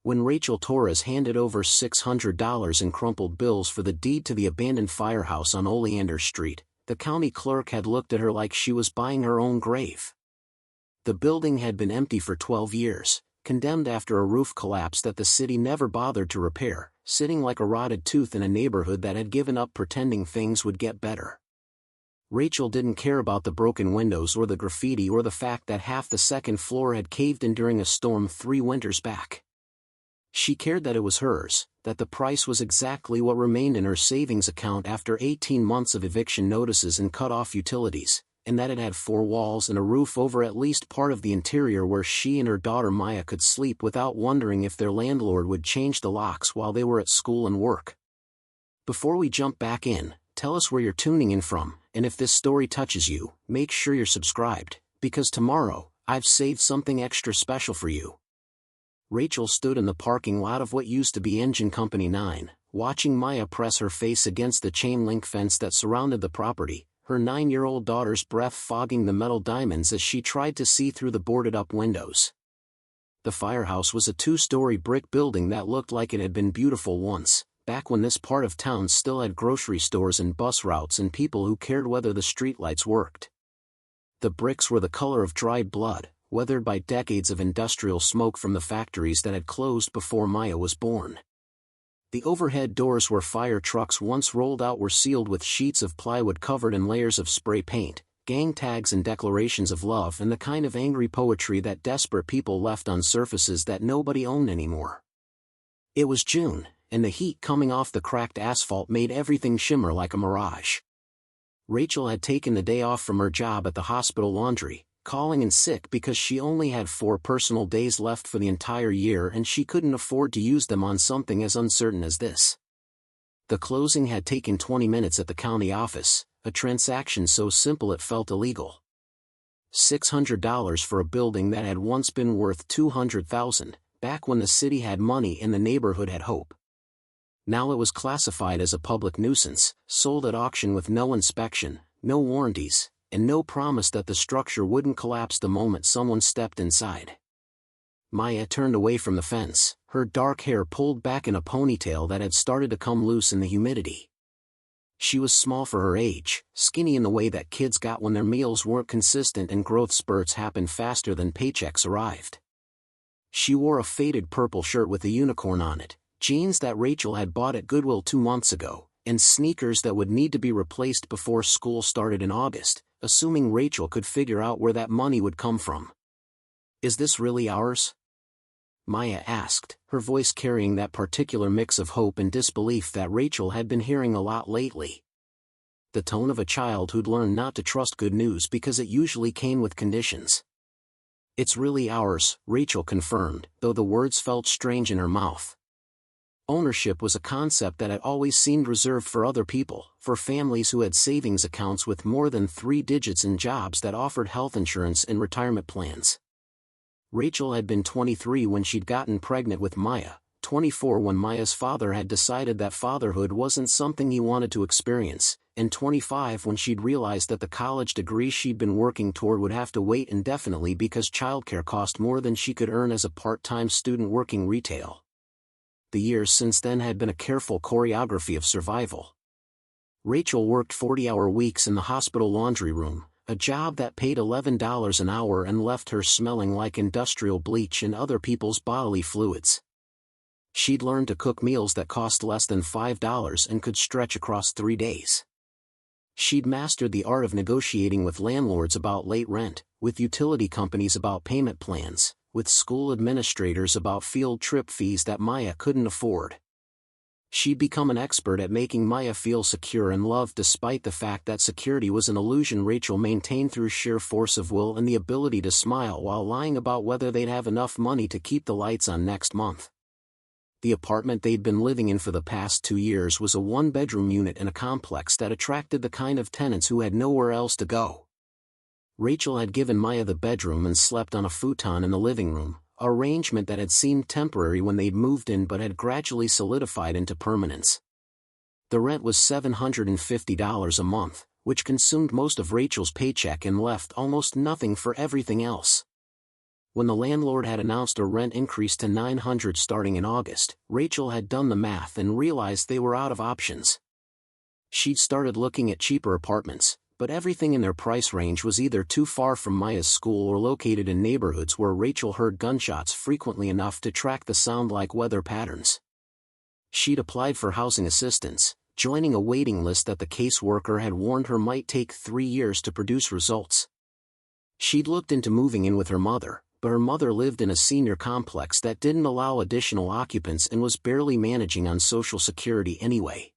When Rachel Torres handed over $600 in crumpled bills for the deed to the abandoned firehouse on Oleander Street, the county clerk had looked at her like she was buying her own grave. The building had been empty for 12 years, condemned after a roof collapse that the city never bothered to repair, sitting like a rotted tooth in a neighborhood that had given up pretending things would get better. Rachel didn't care about the broken windows or the graffiti or the fact that half the second floor had caved in during a storm 3 winters back. She cared that it was hers, that the price was exactly what remained in her savings account after 18 months of eviction notices and cut-off utilities, and that it had 4 walls and a roof over at least part of the interior where she and her daughter Maya could sleep without wondering if their landlord would change the locks while they were at school and work. Before we jump back in, tell us where you're tuning in from, and if this story touches you, make sure you're subscribed, because tomorrow, I've saved something extra special for you. Rachel stood in the parking lot of what used to be Engine Company 9, watching Maya press her face against the chain-link fence that surrounded the property, her 9-year-old daughter's breath fogging the metal diamonds as she tried to see through the boarded-up windows. The firehouse was a 2-story brick building that looked like it had been beautiful once, back when this part of town still had grocery stores and bus routes and people who cared whether the streetlights worked. The bricks were the color of dried blood, weathered by decades of industrial smoke from the factories that had closed before Maya was born. The overhead doors where fire trucks once rolled out were sealed with sheets of plywood covered in layers of spray paint, gang tags and declarations of love and the kind of angry poetry that desperate people left on surfaces that nobody owned anymore. It was June, and the heat coming off the cracked asphalt made everything shimmer like a mirage. Rachel had taken the day off from her job at the hospital laundry, calling in sick because she only had 4 personal days left for the entire year and she couldn't afford to use them on something as uncertain as this. The closing had taken 20 minutes at the county office, a transaction so simple it felt illegal. $600 for a building that had once been worth $200,000, back when the city had money and the neighborhood had hope. Now it was classified as a public nuisance, sold at auction with no inspection, no warranties, and no promise that the structure wouldn't collapse the moment someone stepped inside. Maya turned away from the fence, her dark hair pulled back in a ponytail that had started to come loose in the humidity. She was small for her age, skinny in the way that kids got when their meals weren't consistent and growth spurts happened faster than paychecks arrived. She wore a faded purple shirt with a unicorn on it, jeans that Rachel had bought at Goodwill 2 months ago, and sneakers that would need to be replaced before school started in August, assuming Rachel could figure out where that money would come from. "Is this really ours?" Maya asked, her voice carrying that particular mix of hope and disbelief that Rachel had been hearing a lot lately. The tone of a child who'd learned not to trust good news because it usually came with conditions. "It's really ours," Rachel confirmed, though the words felt strange in her mouth. Ownership was a concept that had always seemed reserved for other people, for families who had savings accounts with more than 3 digits and jobs that offered health insurance and retirement plans. Rachel had been 23 when she'd gotten pregnant with Maya, 24 when Maya's father had decided that fatherhood wasn't something he wanted to experience, and 25 when she'd realized that the college degree she'd been working toward would have to wait indefinitely because childcare cost more than she could earn as a part-time student working retail. The years since then had been a careful choreography of survival. Rachel worked 40-hour weeks in the hospital laundry room, a job that paid $11 an hour and left her smelling like industrial bleach and other people's bodily fluids. She'd learned to cook meals that cost less than $5 and could stretch across 3 days. She'd mastered the art of negotiating with landlords about late rent, with utility companies about payment plans, with school administrators about field trip fees that Maya couldn't afford. She'd become an expert at making Maya feel secure and loved despite the fact that security was an illusion Rachel maintained through sheer force of will and the ability to smile while lying about whether they'd have enough money to keep the lights on next month. The apartment they'd been living in for the past 2 years was a 1-bedroom unit in a complex that attracted the kind of tenants who had nowhere else to go. Rachel had given Maya the bedroom and slept on a futon in the living room, an arrangement that had seemed temporary when they'd moved in but had gradually solidified into permanence. The rent was $750 a month, which consumed most of Rachel's paycheck and left almost nothing for everything else. When the landlord had announced a rent increase to $900 starting in August, Rachel had done the math and realized they were out of options. She'd started looking at cheaper apartments, but everything in their price range was either too far from Maya's school or located in neighborhoods where Rachel heard gunshots frequently enough to track the sound like weather patterns. She'd applied for housing assistance, joining a waiting list that the caseworker had warned her might take 3 years to produce results. She'd looked into moving in with her mother, but her mother lived in a senior complex that didn't allow additional occupants and was barely managing on Social Security anyway.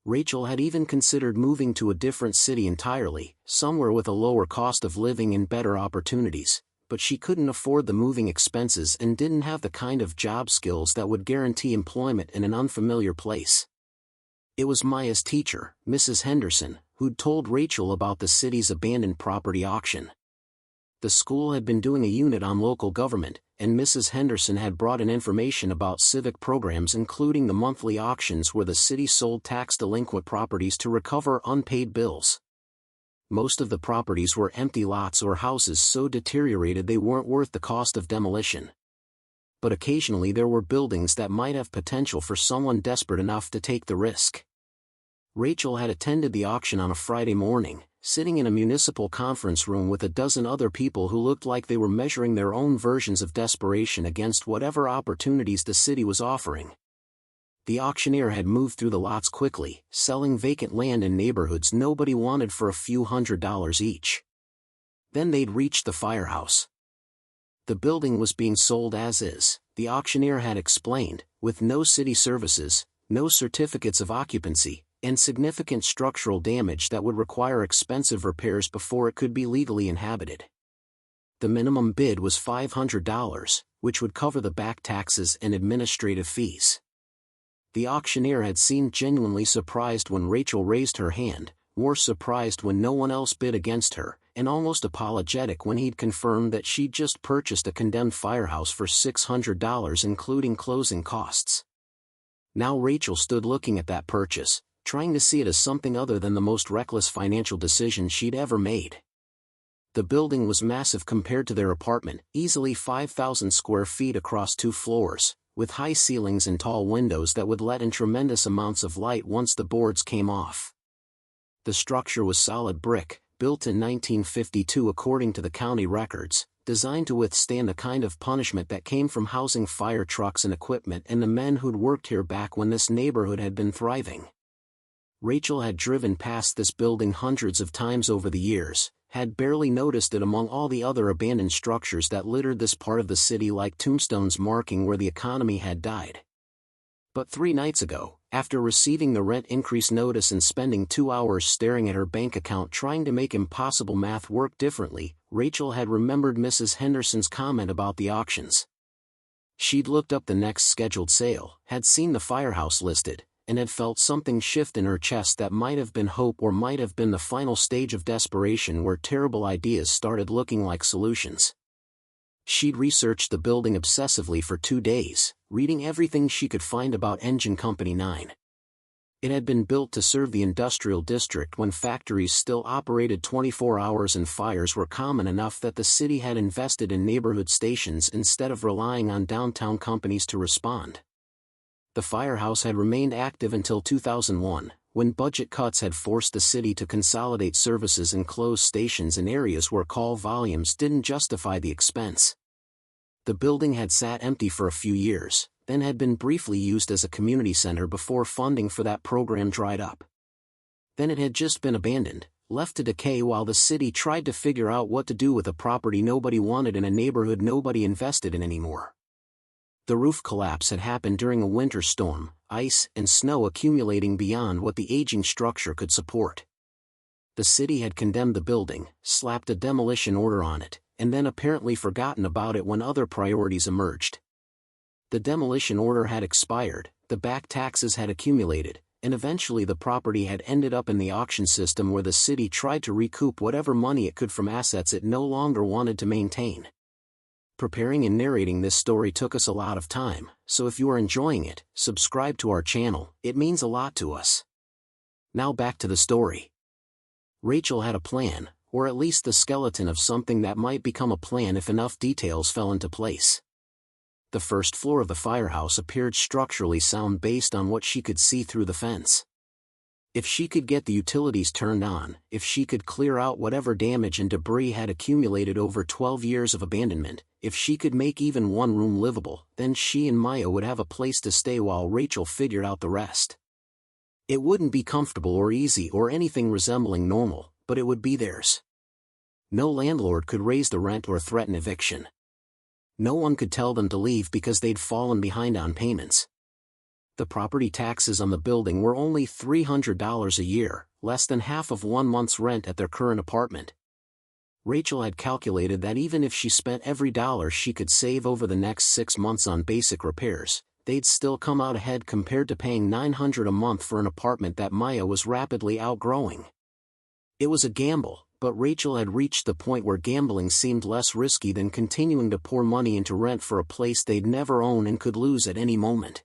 Rachel had even considered moving to a different city entirely, somewhere with a lower cost of living and better opportunities, but she couldn't afford the moving expenses and didn't have the kind of job skills that would guarantee employment in an unfamiliar place. It was Maya's teacher, Mrs. Henderson, who'd told Rachel about the city's abandoned property auction. The school had been doing a unit on local government, and Mrs. Henderson had brought in information about civic programs including the monthly auctions where the city sold tax-delinquent properties to recover unpaid bills. Most of the properties were empty lots or houses so deteriorated they weren't worth the cost of demolition. But occasionally there were buildings that might have potential for someone desperate enough to take the risk. Rachel had attended the auction on a Friday morning, sitting in a municipal conference room with a dozen other people who looked like they were measuring their own versions of desperation against whatever opportunities the city was offering. The auctioneer had moved through the lots quickly, selling vacant land in neighborhoods nobody wanted for a few $100s each. Then they'd reached the Firehouse. The building was being sold as is, the auctioneer had explained, with no city services, no certificates of occupancy, and significant structural damage that would require expensive repairs before it could be legally inhabited. The minimum bid was $500, which would cover the back taxes and administrative fees. The auctioneer had seemed genuinely surprised when Rachel raised her hand, more surprised when no one else bid against her, and almost apologetic when he'd confirmed that she'd just purchased a condemned firehouse for $600 including closing costs. Now Rachel stood looking at that purchase, trying to see it as something other than the most reckless financial decision she'd ever made. The building was massive compared to their apartment, easily 5,000 square feet across 2 floors, with high ceilings and tall windows that would let in tremendous amounts of light once the boards came off. The structure was solid brick, built in 1952 according to the county records, designed to withstand the kind of punishment that came from housing fire trucks and equipment and the men who'd worked here back when this neighborhood had been thriving. Rachel had driven past this building hundreds of times over the years, had barely noticed it among all the other abandoned structures that littered this part of the city like tombstones marking where the economy had died. But 3 nights ago, after receiving the rent increase notice and spending 2 hours staring at her bank account trying to make impossible math work differently, Rachel had remembered Mrs. Henderson's comment about the auctions. She'd looked up the next scheduled sale, had seen the Firehouse listed, and had felt something shift in her chest that might have been hope or might have been the final stage of desperation where terrible ideas started looking like solutions. She'd researched the building obsessively for 2 days, reading everything she could find about Engine Company 9. It had been built to serve the industrial district when factories still operated 24 hours and fires were common enough that the city had invested in neighborhood stations instead of relying on downtown companies to respond. The Firehouse had remained active until 2001, when budget cuts had forced the city to consolidate services and close stations in areas where call volumes didn't justify the expense. The building had sat empty for a few years, then had been briefly used as a community center before funding for that program dried up. Then it had just been abandoned, left to decay while the city tried to figure out what to do with a property nobody wanted in a neighborhood nobody invested in anymore. The roof collapse had happened during a winter storm, ice and snow accumulating beyond what the aging structure could support. The city had condemned the building, slapped a demolition order on it, and then apparently forgotten about it when other priorities emerged. The demolition order had expired, the back taxes had accumulated, and eventually the property had ended up in the auction system where the city tried to recoup whatever money it could from assets it no longer wanted to maintain. Preparing and narrating this story took us a lot of time, so if you are enjoying it, subscribe to our channel, it means a lot to us. Now back to the story. Rachel had a plan, or at least the skeleton of something that might become a plan if enough details fell into place. The first floor of the firehouse appeared structurally sound based on what she could see through the fence. If she could get the utilities turned on, if she could clear out whatever damage and debris had accumulated over 12 years of abandonment, if she could make even one room livable, then she and Maya would have a place to stay while Rachel figured out the rest. It wouldn't be comfortable or easy or anything resembling normal, but it would be theirs. No landlord could raise the rent or threaten eviction. No one could tell them to leave because they'd fallen behind on payments. The property taxes on the building were only $300 a year, less than half of 1 month's rent at their current apartment. Rachel had calculated that even if she spent every dollar she could save over the next 6 months on basic repairs, they'd still come out ahead compared to paying $900 a month for an apartment that Maya was rapidly outgrowing. It was a gamble, but Rachel had reached the point where gambling seemed less risky than continuing to pour money into rent for a place they'd never own and could lose at any moment.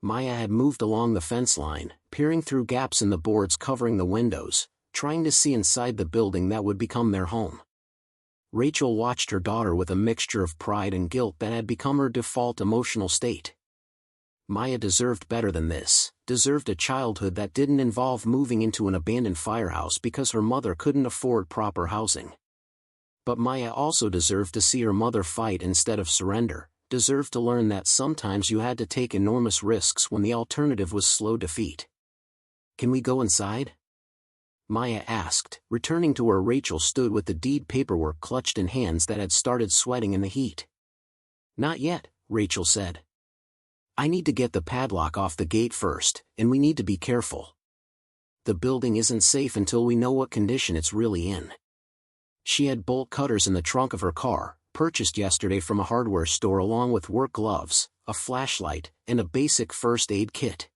Maya had moved along the fence line, peering through gaps in the boards covering the windows, trying to see inside the building that would become their home. Rachel watched her daughter with a mixture of pride and guilt that had become her default emotional state. Maya deserved better than this, deserved a childhood that didn't involve moving into an abandoned firehouse because her mother couldn't afford proper housing. But Maya also deserved to see her mother fight instead of surrender, deserved to learn that sometimes you had to take enormous risks when the alternative was slow defeat. "Can we go inside?" Maya asked, returning to where Rachel stood with the deed paperwork clutched in hands that had started sweating in the heat. "Not yet," Rachel said. "I need to get the padlock off the gate first, and we need to be careful. The building isn't safe until we know what condition it's really in." She had bolt cutters in the trunk of her car, purchased yesterday from a hardware store along with work gloves, a flashlight, and a basic first aid kit.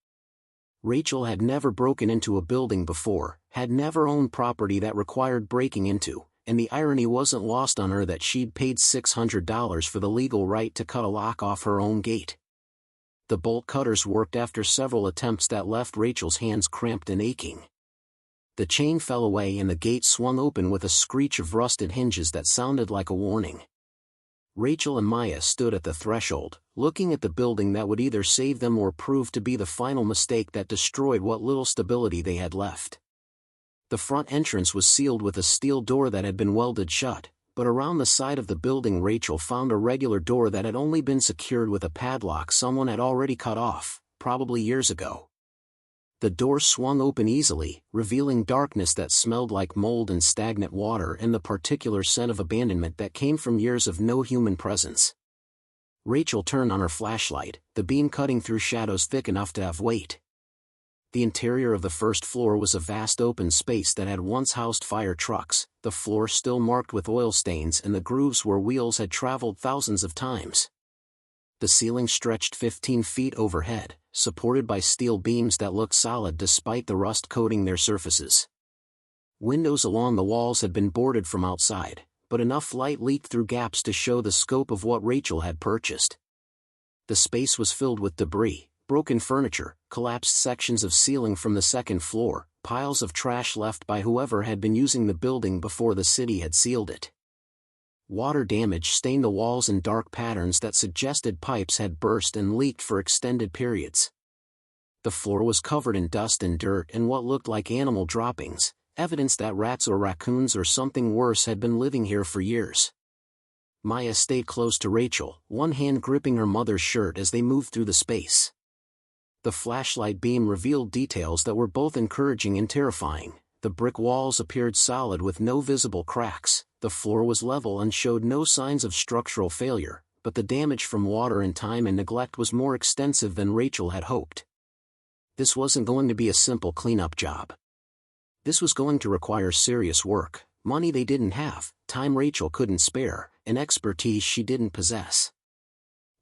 Rachel had never broken into a building before, had never owned property that required breaking into, and the irony wasn't lost on her that she'd paid $600 for the legal right to cut a lock off her own gate. The bolt cutters worked after several attempts that left Rachel's hands cramped and aching. The chain fell away and the gate swung open with a screech of rusted hinges that sounded like a warning. Rachel and Maya stood at the threshold, looking at the building that would either save them or prove to be the final mistake that destroyed what little stability they had left. The front entrance was sealed with a steel door that had been welded shut, but around the side of the building Rachel found a regular door that had only been secured with a padlock someone had already cut off, probably years ago. The door swung open easily, revealing darkness that smelled like mold and stagnant water and the particular scent of abandonment that came from years of no human presence. Rachel turned on her flashlight, the beam cutting through shadows thick enough to have weight. The interior of the first floor was a vast open space that had once housed fire trucks, the floor still marked with oil stains and the grooves where wheels had traveled thousands of times. The ceiling stretched 15 feet overhead, supported by steel beams that looked solid despite the rust coating their surfaces. Windows along the walls had been boarded from outside, but enough light leaked through gaps to show the scope of what Rachel had purchased. The space was filled with debris, broken furniture, collapsed sections of ceiling from the second floor, piles of trash left by whoever had been using the building before the city had sealed it. Water damage stained the walls in dark patterns that suggested pipes had burst and leaked for extended periods. The floor was covered in dust and dirt and what looked like animal droppings, evidence that rats or raccoons or something worse had been living here for years. Maya stayed close to Rachel, one hand gripping her mother's shirt as they moved through the space. The flashlight beam revealed details that were both encouraging and terrifying. The brick walls appeared solid with no visible cracks, the floor was level and showed no signs of structural failure, but the damage from water and time and neglect was more extensive than Rachel had hoped. This wasn't going to be a simple cleanup job. This was going to require serious work, money they didn't have, time Rachel couldn't spare, and expertise she didn't possess.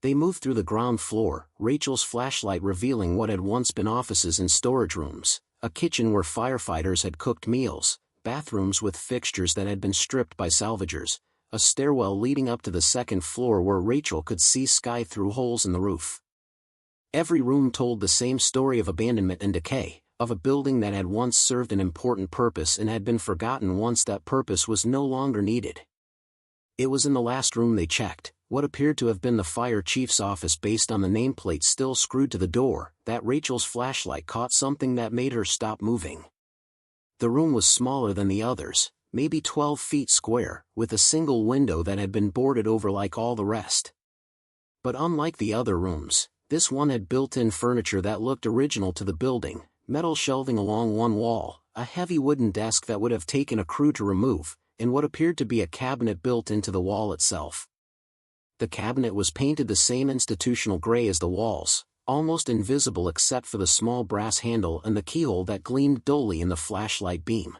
They moved through the ground floor, Rachel's flashlight revealing what had once been offices and storage rooms, a kitchen where firefighters had cooked meals, bathrooms with fixtures that had been stripped by salvagers, a stairwell leading up to the second floor where Rachel could see sky through holes in the roof. Every room told the same story of abandonment and decay, of a building that had once served an important purpose and had been forgotten once that purpose was no longer needed. It was in the last room they checked, what appeared to have been the fire chief's office based on the nameplate still screwed to the door, that Rachel's flashlight caught something that made her stop moving. The room was smaller than the others, maybe 12 feet square, with a single window that had been boarded over like all the rest. But unlike the other rooms, this one had built-in furniture that looked original to the building, metal shelving along one wall, a heavy wooden desk that would have taken a crew to remove, and what appeared to be a cabinet built into the wall itself. The cabinet was painted the same institutional gray as the walls, almost invisible except for the small brass handle and the keyhole that gleamed dully in the flashlight beam.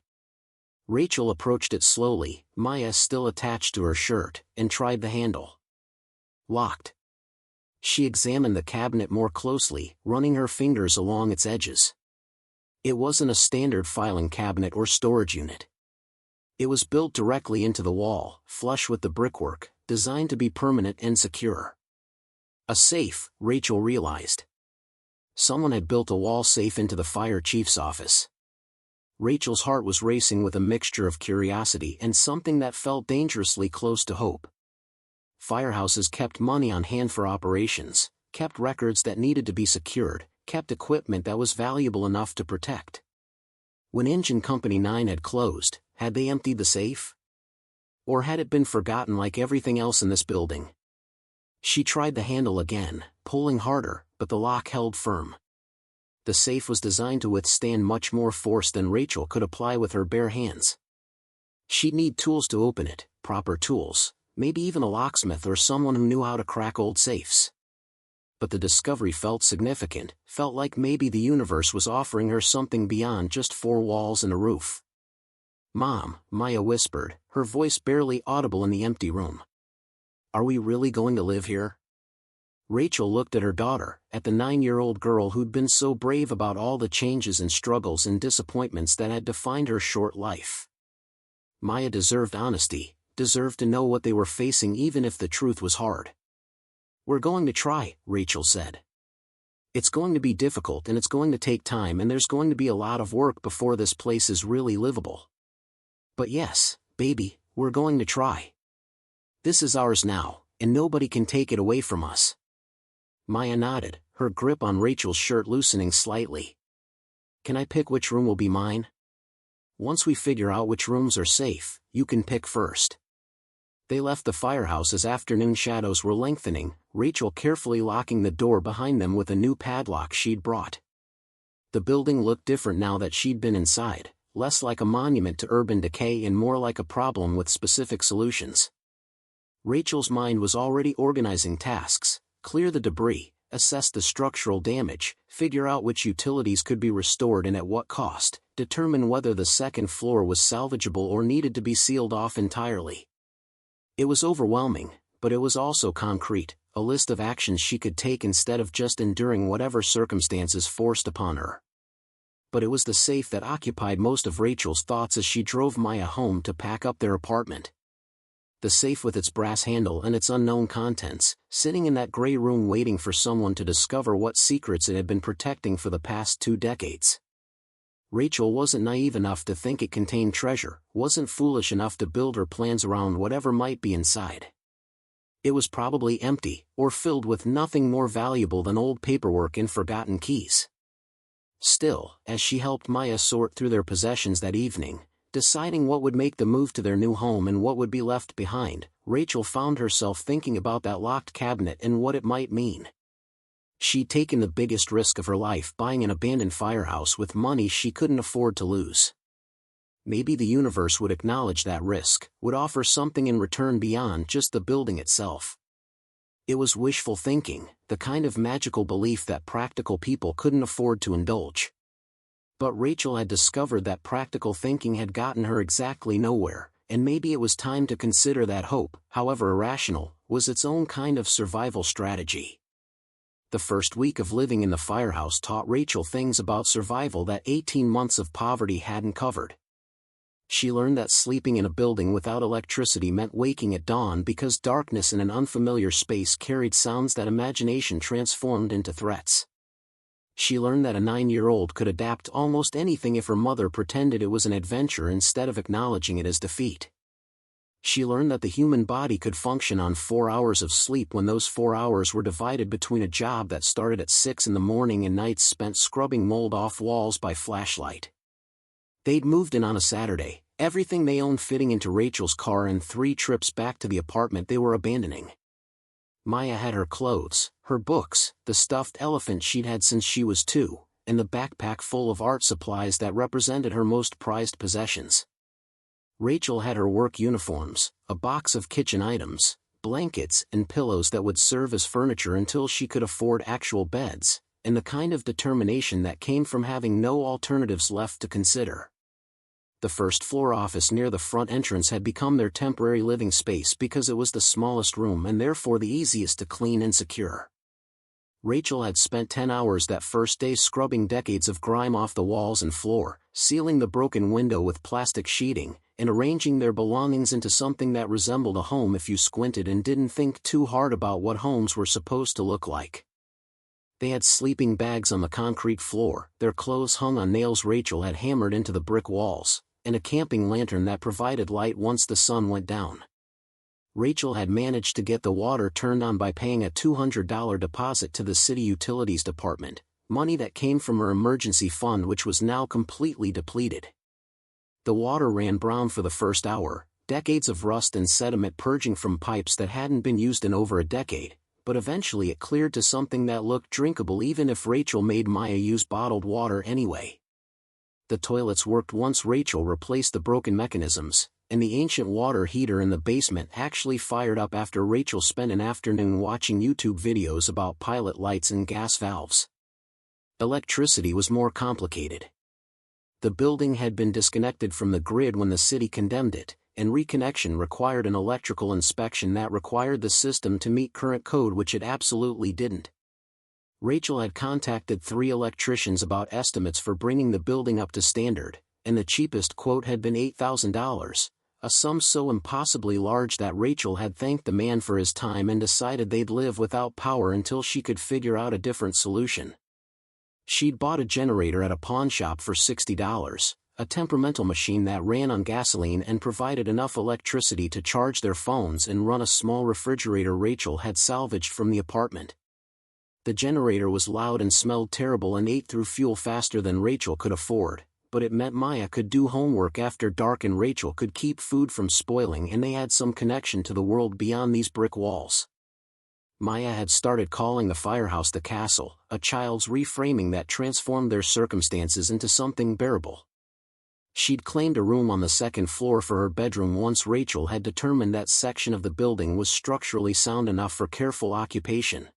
Rachel approached it slowly, Maya still attached to her shirt, and tried the handle. Locked. She examined the cabinet more closely, running her fingers along its edges. It wasn't a standard filing cabinet or storage unit. It was built directly into the wall, flush with the brickwork, designed to be permanent and secure. A safe, Rachel realized. Someone had built a wall safe into the fire chief's office. Rachel's heart was racing with a mixture of curiosity and something that felt dangerously close to hope. Firehouses kept money on hand for operations, kept records that needed to be secured, kept equipment that was valuable enough to protect. When Engine Company 9 had closed, had they emptied the safe? Or had it been forgotten like everything else in this building? She tried the handle again, pulling harder, but the lock held firm. The safe was designed to withstand much more force than Rachel could apply with her bare hands. She'd need tools to open it, proper tools, maybe even a locksmith or someone who knew how to crack old safes. But the discovery felt significant, felt like maybe the universe was offering her something beyond just four walls and a roof. "Mom," Maya whispered, her voice barely audible in the empty room. "Are we really going to live here?" Rachel looked at her daughter, at the 9-year-old girl who'd been so brave about all the changes and struggles and disappointments that had defined her short life. Maya deserved honesty, deserved to know what they were facing even if the truth was hard. "We're going to try," Rachel said. "It's going to be difficult and it's going to take time and there's going to be a lot of work before this place is really livable. But yes, baby, we're going to try. This is ours now, and nobody can take it away from us." Maya nodded, her grip on Rachel's shirt loosening slightly. "Can I pick which room will be mine? Once we figure out which rooms are safe, you can pick first." They left the firehouse as afternoon shadows were lengthening, Rachel carefully locking the door behind them with a new padlock she'd brought. The building looked different now that she'd been inside, less like a monument to urban decay and more like a problem with specific solutions. Rachel's mind was already organizing tasks: clear the debris, assess the structural damage, figure out which utilities could be restored and at what cost, determine whether the second floor was salvageable or needed to be sealed off entirely. It was overwhelming, but it was also concrete, a list of actions she could take instead of just enduring whatever circumstances forced upon her. But it was the safe that occupied most of Rachel's thoughts as she drove Maya home to pack up their apartment. The safe with its brass handle and its unknown contents, sitting in that gray room waiting for someone to discover what secrets it had been protecting for the past 2 decades. Rachel wasn't naive enough to think it contained treasure, wasn't foolish enough to build her plans around whatever might be inside. It was probably empty, or filled with nothing more valuable than old paperwork and forgotten keys. Still, as she helped Maya sort through their possessions that evening, deciding what would make the move to their new home and what would be left behind, Rachel found herself thinking about that locked cabinet and what it might mean. She'd taken the biggest risk of her life buying an abandoned firehouse with money she couldn't afford to lose. Maybe the universe would acknowledge that risk, would offer something in return beyond just the building itself. It was wishful thinking, the kind of magical belief that practical people couldn't afford to indulge. But Rachel had discovered that practical thinking had gotten her exactly nowhere, and maybe it was time to consider that hope, however irrational, was its own kind of survival strategy. The first week of living in the firehouse taught Rachel things about survival that 18 months of poverty hadn't covered. She learned that sleeping in a building without electricity meant waking at dawn because darkness in an unfamiliar space carried sounds that imagination transformed into threats. She learned that a 9-year-old could adapt almost anything if her mother pretended it was an adventure instead of acknowledging it as defeat. She learned that the human body could function on 4 hours of sleep when those 4 hours were divided between a job that started at 6 in the morning and nights spent scrubbing mold off walls by flashlight. They'd moved in on a Saturday, everything they owned fitting into Rachel's car and 3 trips back to the apartment they were abandoning. Maya had her clothes, her books, the stuffed elephant she'd had since she was 2, and the backpack full of art supplies that represented her most prized possessions. Rachel had her work uniforms, a box of kitchen items, blankets and pillows that would serve as furniture until she could afford actual beds, and the kind of determination that came from having no alternatives left to consider. The first-floor office near the front entrance had become their temporary living space because it was the smallest room and therefore the easiest to clean and secure. Rachel had spent 10 hours that first day scrubbing decades of grime off the walls and floor, sealing the broken window with plastic sheeting, and arranging their belongings into something that resembled a home if you squinted and didn't think too hard about what homes were supposed to look like. They had sleeping bags on the concrete floor, their clothes hung on nails Rachel had hammered into the brick walls, and a camping lantern that provided light once the sun went down. Rachel had managed to get the water turned on by paying a $200 deposit to the city utilities department, money that came from her emergency fund which was now completely depleted. The water ran brown for the first hour, decades of rust and sediment purging from pipes that hadn't been used in over a decade, but eventually it cleared to something that looked drinkable even if Rachel made Maya use bottled water anyway. The toilets worked once Rachel replaced the broken mechanisms, and the ancient water heater in the basement actually fired up after Rachel spent an afternoon watching YouTube videos about pilot lights and gas valves. Electricity was more complicated. The building had been disconnected from the grid when the city condemned it, and reconnection required an electrical inspection that required the system to meet current code which it absolutely didn't. Rachel had contacted 3 electricians about estimates for bringing the building up to standard, and the cheapest quote had been $8,000, a sum so impossibly large that Rachel had thanked the man for his time and decided they'd live without power until she could figure out a different solution. She'd bought a generator at a pawn shop for $60, a temperamental machine that ran on gasoline and provided enough electricity to charge their phones and run a small refrigerator Rachel had salvaged from the apartment. The generator was loud and smelled terrible and ate through fuel faster than Rachel could afford, but it meant Maya could do homework after dark and Rachel could keep food from spoiling and they had some connection to the world beyond these brick walls. Maya had started calling the Firehouse the castle, a child's reframing that transformed their circumstances into something bearable. She'd claimed a room on the 2nd floor for her bedroom once Rachel had determined that section of the building was structurally sound enough for careful occupation.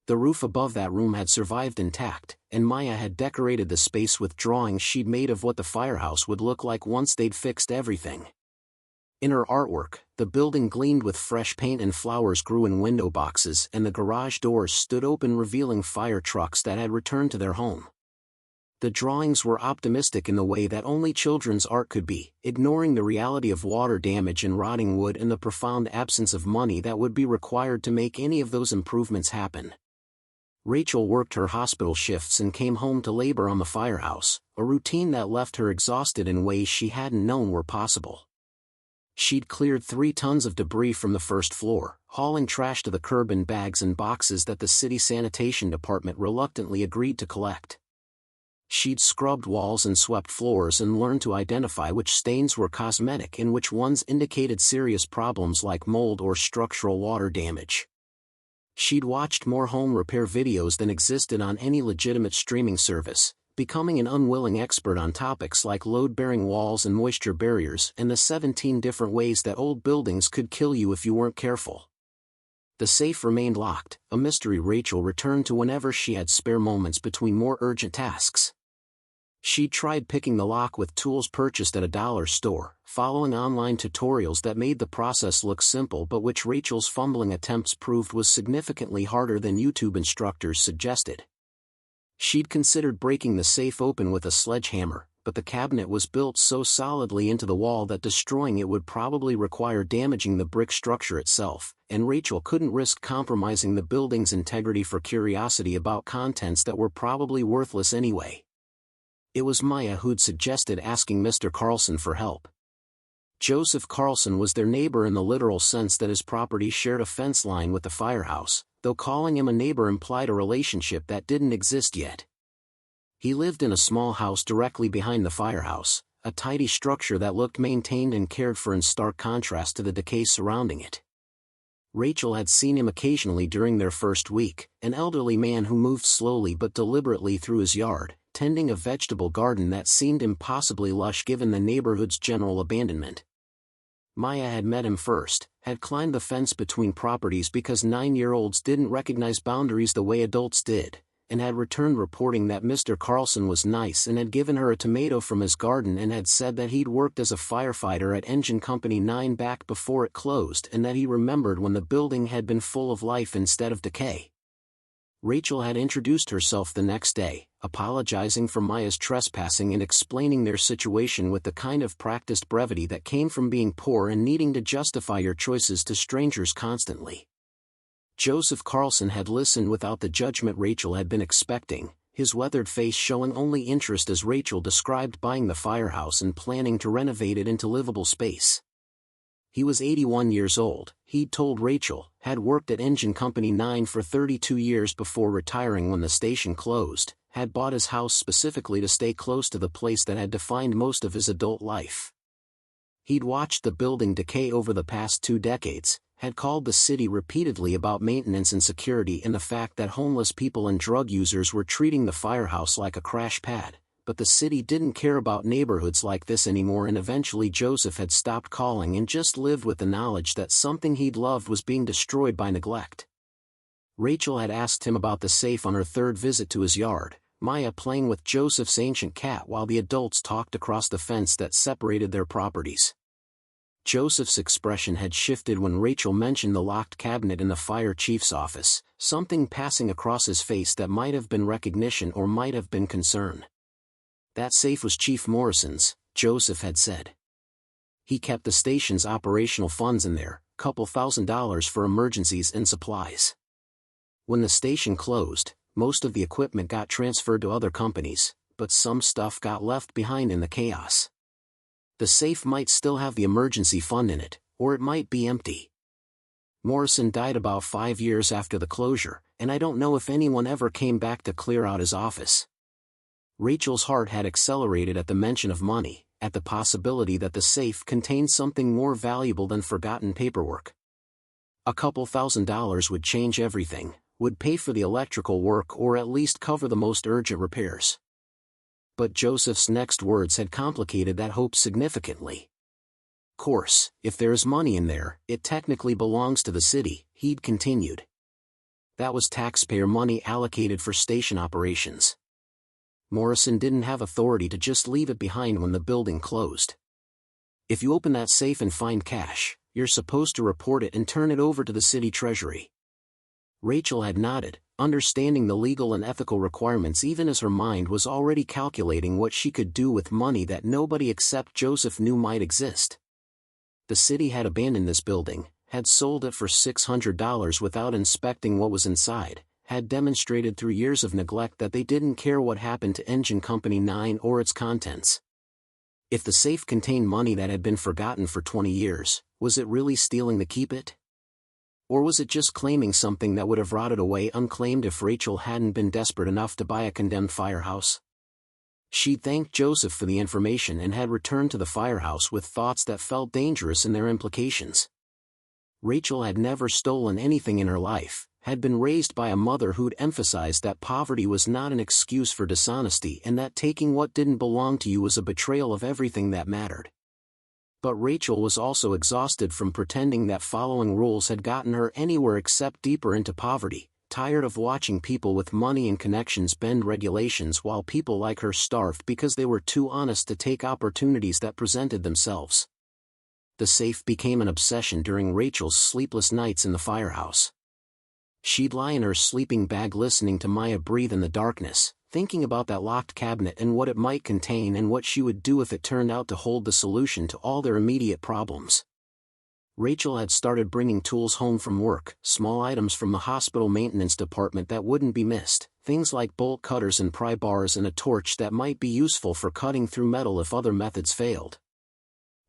The roof above that room had survived intact, and Maya had decorated the space with drawings she'd made of what the Firehouse would look like once they'd fixed everything. In her artwork, the building gleamed with fresh paint and flowers grew in window boxes and the garage doors stood open revealing fire trucks that had returned to their home. The drawings were optimistic in the way that only children's art could be, ignoring the reality of water damage and rotting wood and the profound absence of money that would be required to make any of those improvements happen. Rachel worked her hospital shifts and came home to labor on the Firehouse, a routine that left her exhausted in ways she hadn't known were possible. She'd cleared 3 tons of debris from the 1st floor, hauling trash to the curb in bags and boxes that the city sanitation department reluctantly agreed to collect. She'd scrubbed walls and swept floors and learned to identify which stains were cosmetic and which ones indicated serious problems like mold or structural water damage. She'd watched more home repair videos than existed on any legitimate streaming service, becoming an unwilling expert on topics like load-bearing walls and moisture barriers and the 17 different ways that old buildings could kill you if you weren't careful. The safe remained locked, a mystery Rachel returned to whenever she had spare moments between more urgent tasks. She'd tried picking the lock with tools purchased at a dollar store, following online tutorials that made the process look simple but which Rachel's fumbling attempts proved was significantly harder than YouTube instructors suggested. She'd considered breaking the safe open with a sledgehammer, but the cabinet was built so solidly into the wall that destroying it would probably require damaging the brick structure itself, and Rachel couldn't risk compromising the building's integrity for curiosity about contents that were probably worthless anyway. It was Maya who'd suggested asking Mr. Carlson for help. Joseph Carlson was their neighbor in the literal sense that his property shared a fence line with the Firehouse, though calling him a neighbor implied a relationship that didn't exist yet. He lived in a small house directly behind the Firehouse, a tidy structure that looked maintained and cared for in stark contrast to the decay surrounding it. Rachel had seen him occasionally during their first week, an elderly man who moved slowly but deliberately through his yard, tending a vegetable garden that seemed impossibly lush given the neighborhood's general abandonment. Maya had met him first, had climbed the fence between properties because 9-year-olds didn't recognize boundaries the way adults did, and had returned reporting that Mr. Carlson was nice and had given her a tomato from his garden and had said that he'd worked as a firefighter at Engine Company 9 back before it closed and that he remembered when the building had been full of life instead of decay. Rachel had introduced herself the next day, apologizing for Maya's trespassing and explaining their situation with the kind of practiced brevity that came from being poor and needing to justify your choices to strangers constantly. Joseph Carlson had listened without the judgment Rachel had been expecting, his weathered face showing only interest as Rachel described buying the Firehouse and planning to renovate it into livable space. He was 81 years old, he'd told Rachel, had worked at Engine Company 9 for 32 years before retiring when the station closed, had bought his house specifically to stay close to the place that had defined most of his adult life. He'd watched the building decay over the past 2 decades, had called the city repeatedly about maintenance and security and the fact that homeless people and drug users were treating the Firehouse like a crash pad, but the city didn't care about neighborhoods like this anymore, and eventually Joseph had stopped calling and just lived with the knowledge that something he'd loved was being destroyed by neglect. Rachel had asked him about the safe on her 3rd visit to his yard, Maya playing with Joseph's ancient cat while the adults talked across the fence that separated their properties. Joseph's expression had shifted when Rachel mentioned the locked cabinet in the fire chief's office, something passing across his face that might have been recognition or might have been concern. That safe was Chief Morrison's, Joseph had said. He kept the station's operational funds in there, couple $1,000s for emergencies and supplies. When the station closed, most of the equipment got transferred to other companies, but some stuff got left behind in the chaos. The safe might still have the emergency fund in it, or it might be empty. Morrison died about 5 years after the closure, and I don't know if anyone ever came back to clear out his office. Rachel's heart had accelerated at the mention of money, at the possibility that the safe contained something more valuable than forgotten paperwork. A couple $1,000s would change everything, would pay for the electrical work or at least cover the most urgent repairs. But Joseph's next words had complicated that hope significantly. Course, if there is money in there, it technically belongs to the city, he'd continued. That was taxpayer money allocated for station operations. Morrison didn't have authority to just leave it behind when the building closed. If you open that safe and find cash, you're supposed to report it and turn it over to the city treasury. Rachel had nodded, understanding the legal and ethical requirements even as her mind was already calculating what she could do with money that nobody except Joseph knew might exist. The city had abandoned this building, had sold it for $600 without inspecting what was inside, had demonstrated through years of neglect that they didn't care what happened to Engine Company 9 or its contents. If the safe contained money that had been forgotten for 20 years, was it really stealing to keep it? Or was it just claiming something that would have rotted away unclaimed if Rachel hadn't been desperate enough to buy a condemned Firehouse? She'd thanked Joseph for the information and had returned to the Firehouse with thoughts that felt dangerous in their implications. Rachel had never stolen anything in her life, had been raised by a mother who'd emphasized that poverty was not an excuse for dishonesty and that taking what didn't belong to you was a betrayal of everything that mattered. But Rachel was also exhausted from pretending that following rules had gotten her anywhere except deeper into poverty, tired of watching people with money and connections bend regulations while people like her starved because they were too honest to take opportunities that presented themselves. The safe became an obsession during Rachel's sleepless nights in the Firehouse. She'd lie in her sleeping bag listening to Maya breathe in the darkness, thinking about that locked cabinet and what it might contain and what she would do if it turned out to hold the solution to all their immediate problems. Rachel had started bringing tools home from work, small items from the hospital maintenance department that wouldn't be missed, things like bolt cutters and pry bars and a torch that might be useful for cutting through metal if other methods failed.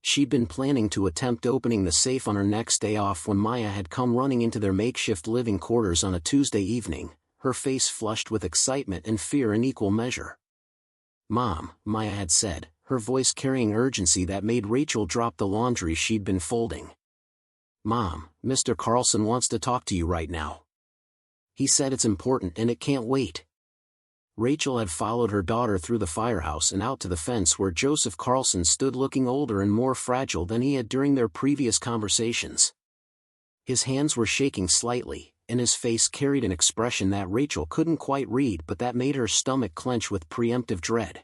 She'd been planning to attempt opening the safe on her next day off when Maya had come running into their makeshift living quarters on a Tuesday evening, her face flushed with excitement and fear in equal measure. "Mom," Maya had said, her voice carrying urgency that made Rachel drop the laundry she'd been folding. "Mom, Mr. Carlson wants to talk to you right now. He said it's important and it can't wait." Rachel had followed her daughter through the firehouse and out to the fence where Joseph Carlson stood looking older and more fragile than he had during their previous conversations. His hands were shaking slightly, and his face carried an expression that Rachel couldn't quite read but that made her stomach clench with preemptive dread.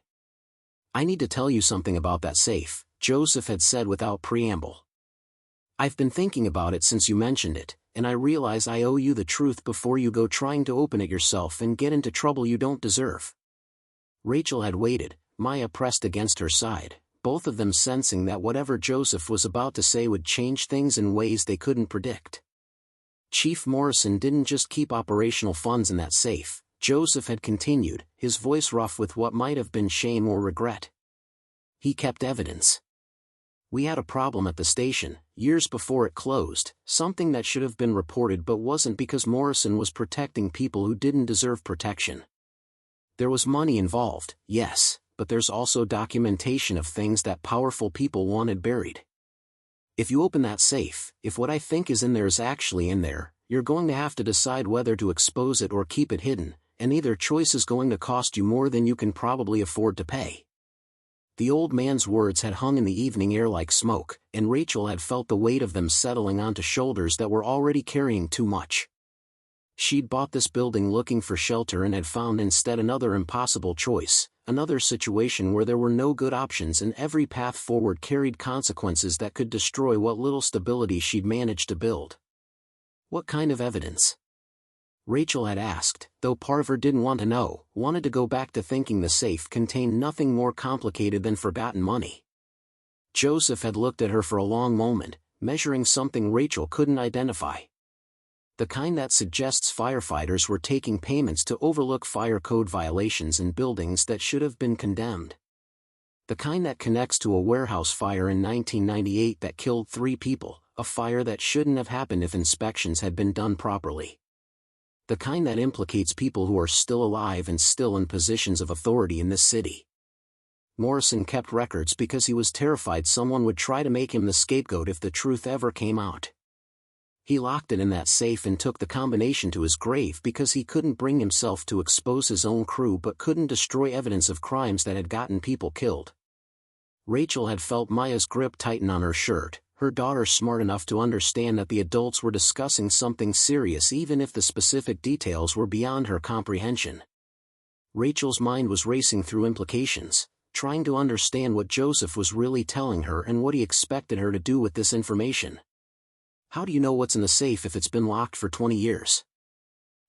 "I need to tell you something about that safe," Joseph had said without preamble. "I've been thinking about it since you mentioned it, and I realize I owe you the truth before you go trying to open it yourself and get into trouble you don't deserve." Rachel had waited, Maya pressed against her side, both of them sensing that whatever Joseph was about to say would change things in ways they couldn't predict. "Chief Morrison didn't just keep operational funds in that safe," Joseph had continued, his voice rough with what might have been shame or regret. "He kept evidence. We had a problem at the station, years before it closed, something that should have been reported but wasn't because Morrison was protecting people who didn't deserve protection. There was money involved, yes, but there's also documentation of things that powerful people wanted buried. If you open that safe, if what I think is in there is actually in there, you're going to have to decide whether to expose it or keep it hidden, and either choice is going to cost you more than you can probably afford to pay." The old man's words had hung in the evening air like smoke, and Rachel had felt the weight of them settling onto shoulders that were already carrying too much. She'd bought this building looking for shelter and had found instead another impossible choice, another situation where there were no good options and every path forward carried consequences that could destroy what little stability she'd managed to build. "What kind of evidence?" Rachel had asked, though part of her didn't want to know, wanted to go back to thinking the safe contained nothing more complicated than forgotten money. Joseph had looked at her for a long moment, measuring something Rachel couldn't identify. The kind that suggests firefighters were taking payments to overlook fire code violations in buildings that should have been condemned. The kind that connects to a warehouse fire in 1998 that killed 3 people, a fire that shouldn't have happened if inspections had been done properly. The kind that implicates people who are still alive and still in positions of authority in this city. Morrison kept records because he was terrified someone would try to make him the scapegoat if the truth ever came out. He locked it in that safe and took the combination to his grave because he couldn't bring himself to expose his own crew but couldn't destroy evidence of crimes that had gotten people killed. Rachel had felt Maya's grip tighten on her shirt, her daughter smart enough to understand that the adults were discussing something serious even if the specific details were beyond her comprehension. Rachel's mind was racing through implications, trying to understand what Joseph was really telling her and what he expected her to do with this information. "How do you know what's in the safe if it's been locked for 20 years?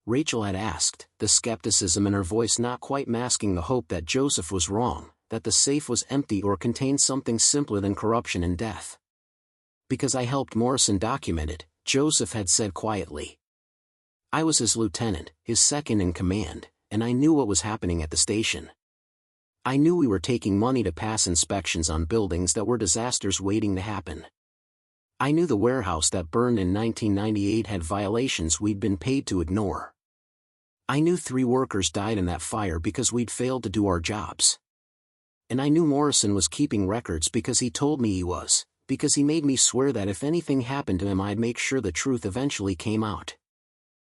Rachel had asked, the skepticism in her voice not quite masking the hope that Joseph was wrong, that the safe was empty or contained something simpler than corruption and death. "Because I helped Morrison document it," Joseph had said quietly. "I was his lieutenant, his second in command, and I knew what was happening at the station. I knew we were taking money to pass inspections on buildings that were disasters waiting to happen. I knew the warehouse that burned in 1998 had violations we'd been paid to ignore. I knew 3 workers died in that fire because we'd failed to do our jobs. And I knew Morrison was keeping records because he told me he was, because he made me swear that if anything happened to him I'd make sure the truth eventually came out.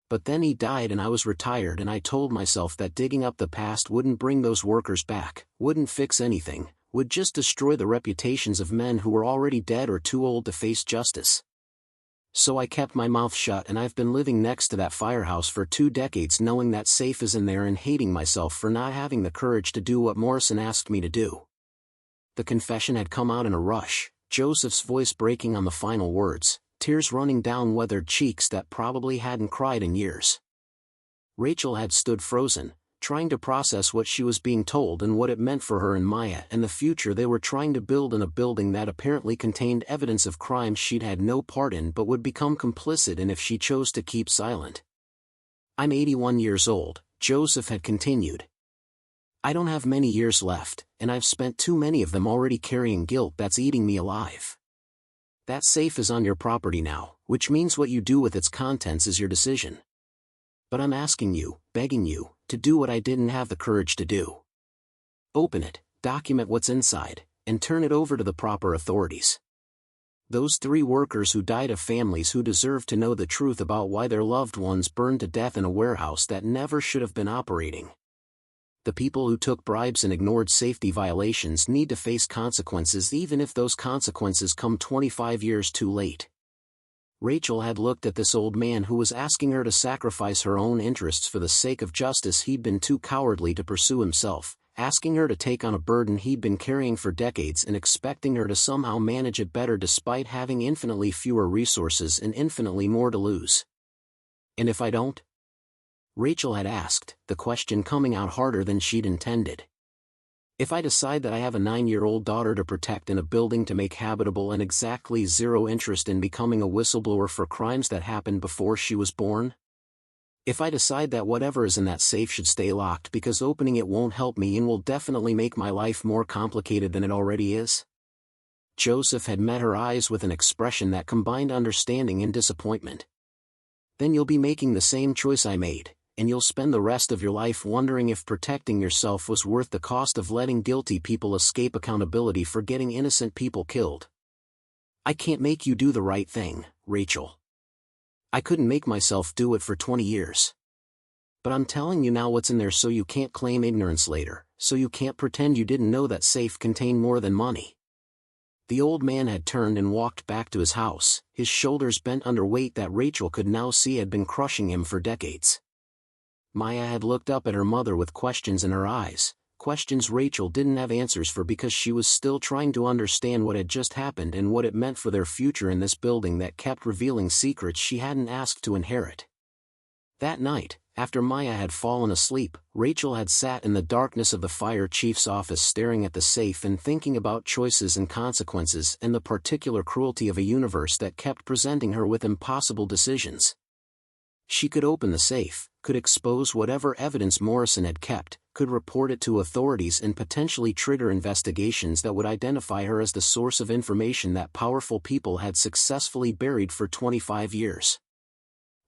But then he died and I was retired and I told myself that digging up the past wouldn't bring those workers back, wouldn't fix anything, would just destroy the reputations of men who were already dead or too old to face justice. So I kept my mouth shut and I've been living next to that firehouse for 2 decades knowing that safe is in there and hating myself for not having the courage to do what Morrison asked me to do." The confession had come out in a rush, Joseph's voice breaking on the final words, tears running down weathered cheeks that probably hadn't cried in years. Rachel had stood frozen, trying to process what she was being told and what it meant for her and Maya and the future they were trying to build in a building that apparently contained evidence of crimes she'd had no part in but would become complicit in if she chose to keep silent. "I'm 81 years old," Joseph had continued. "I don't have many years left, and I've spent too many of them already carrying guilt that's eating me alive. That safe is on your property now, which means what you do with its contents is your decision. But I'm asking you, begging you, to do what I didn't have the courage to do. Open it, document what's inside, and turn it over to the proper authorities. Those 3 workers who died of families who deserve to know the truth about why their loved ones burned to death in a warehouse that never should have been operating. The people who took bribes and ignored safety violations need to face consequences even if those consequences come 25 years too late." Rachel had looked at this old man who was asking her to sacrifice her own interests for the sake of justice he'd been too cowardly to pursue himself, asking her to take on a burden he'd been carrying for decades and expecting her to somehow manage it better despite having infinitely fewer resources and infinitely more to lose. "And if I don't?" Rachel had asked, the question coming out harder than she'd intended. "If I decide that I have a 9-year-old daughter to protect in a building to make habitable and exactly zero interest in becoming a whistleblower for crimes that happened before she was born? If I decide that whatever is in that safe should stay locked because opening it won't help me and will definitely make my life more complicated than it already is?" Joseph had met her eyes with an expression that combined understanding and disappointment. "Then you'll be making the same choice I made, and you'll spend the rest of your life wondering if protecting yourself was worth the cost of letting guilty people escape accountability for getting innocent people killed. I can't make you do the right thing, Rachel. I couldn't make myself do it for 20 years. But I'm telling you now what's in there so you can't claim ignorance later, so you can't pretend you didn't know that safe contained more than money." The old man had turned and walked back to his house, his shoulders bent under weight that Rachel could now see had been crushing him for decades. Maya had looked up at her mother with questions in her eyes, questions Rachel didn't have answers for because she was still trying to understand what had just happened and what it meant for their future in this building that kept revealing secrets she hadn't asked to inherit. That night, after Maya had fallen asleep, Rachel had sat in the darkness of the fire chief's office staring at the safe and thinking about choices and consequences and the particular cruelty of a universe that kept presenting her with impossible decisions. She could open the safe, could expose whatever evidence Morrison had kept, could report it to authorities and potentially trigger investigations that would identify her as the source of information that powerful people had successfully buried for 25 years.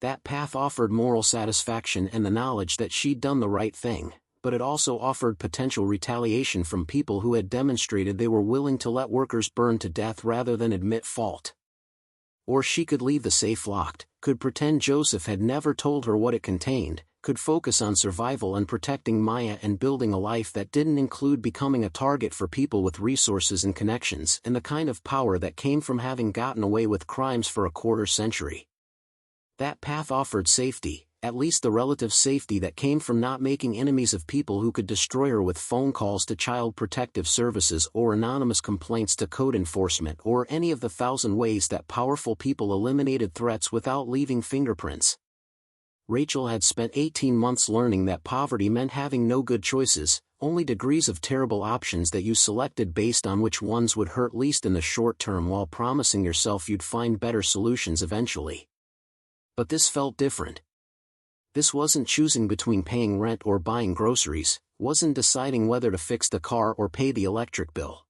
That path offered moral satisfaction and the knowledge that she'd done the right thing, but it also offered potential retaliation from people who had demonstrated they were willing to let workers burn to death rather than admit fault. Or she could leave the safe locked, could pretend Joseph had never told her what it contained, could focus on survival and protecting Maya and building a life that didn't include becoming a target for people with resources and connections and the kind of power that came from having gotten away with crimes for a quarter century. That path offered safety, at least the relative safety that came from not making enemies of people who could destroy her with phone calls to Child Protective Services or anonymous complaints to code enforcement or any of the 1,000 ways that powerful people eliminated threats without leaving fingerprints. Rachel had spent 18 months learning that poverty meant having no good choices, only degrees of terrible options that you selected based on which ones would hurt least in the short term while promising yourself you'd find better solutions eventually. But this felt different. This wasn't choosing between paying rent or buying groceries, wasn't deciding whether to fix the car or pay the electric bill.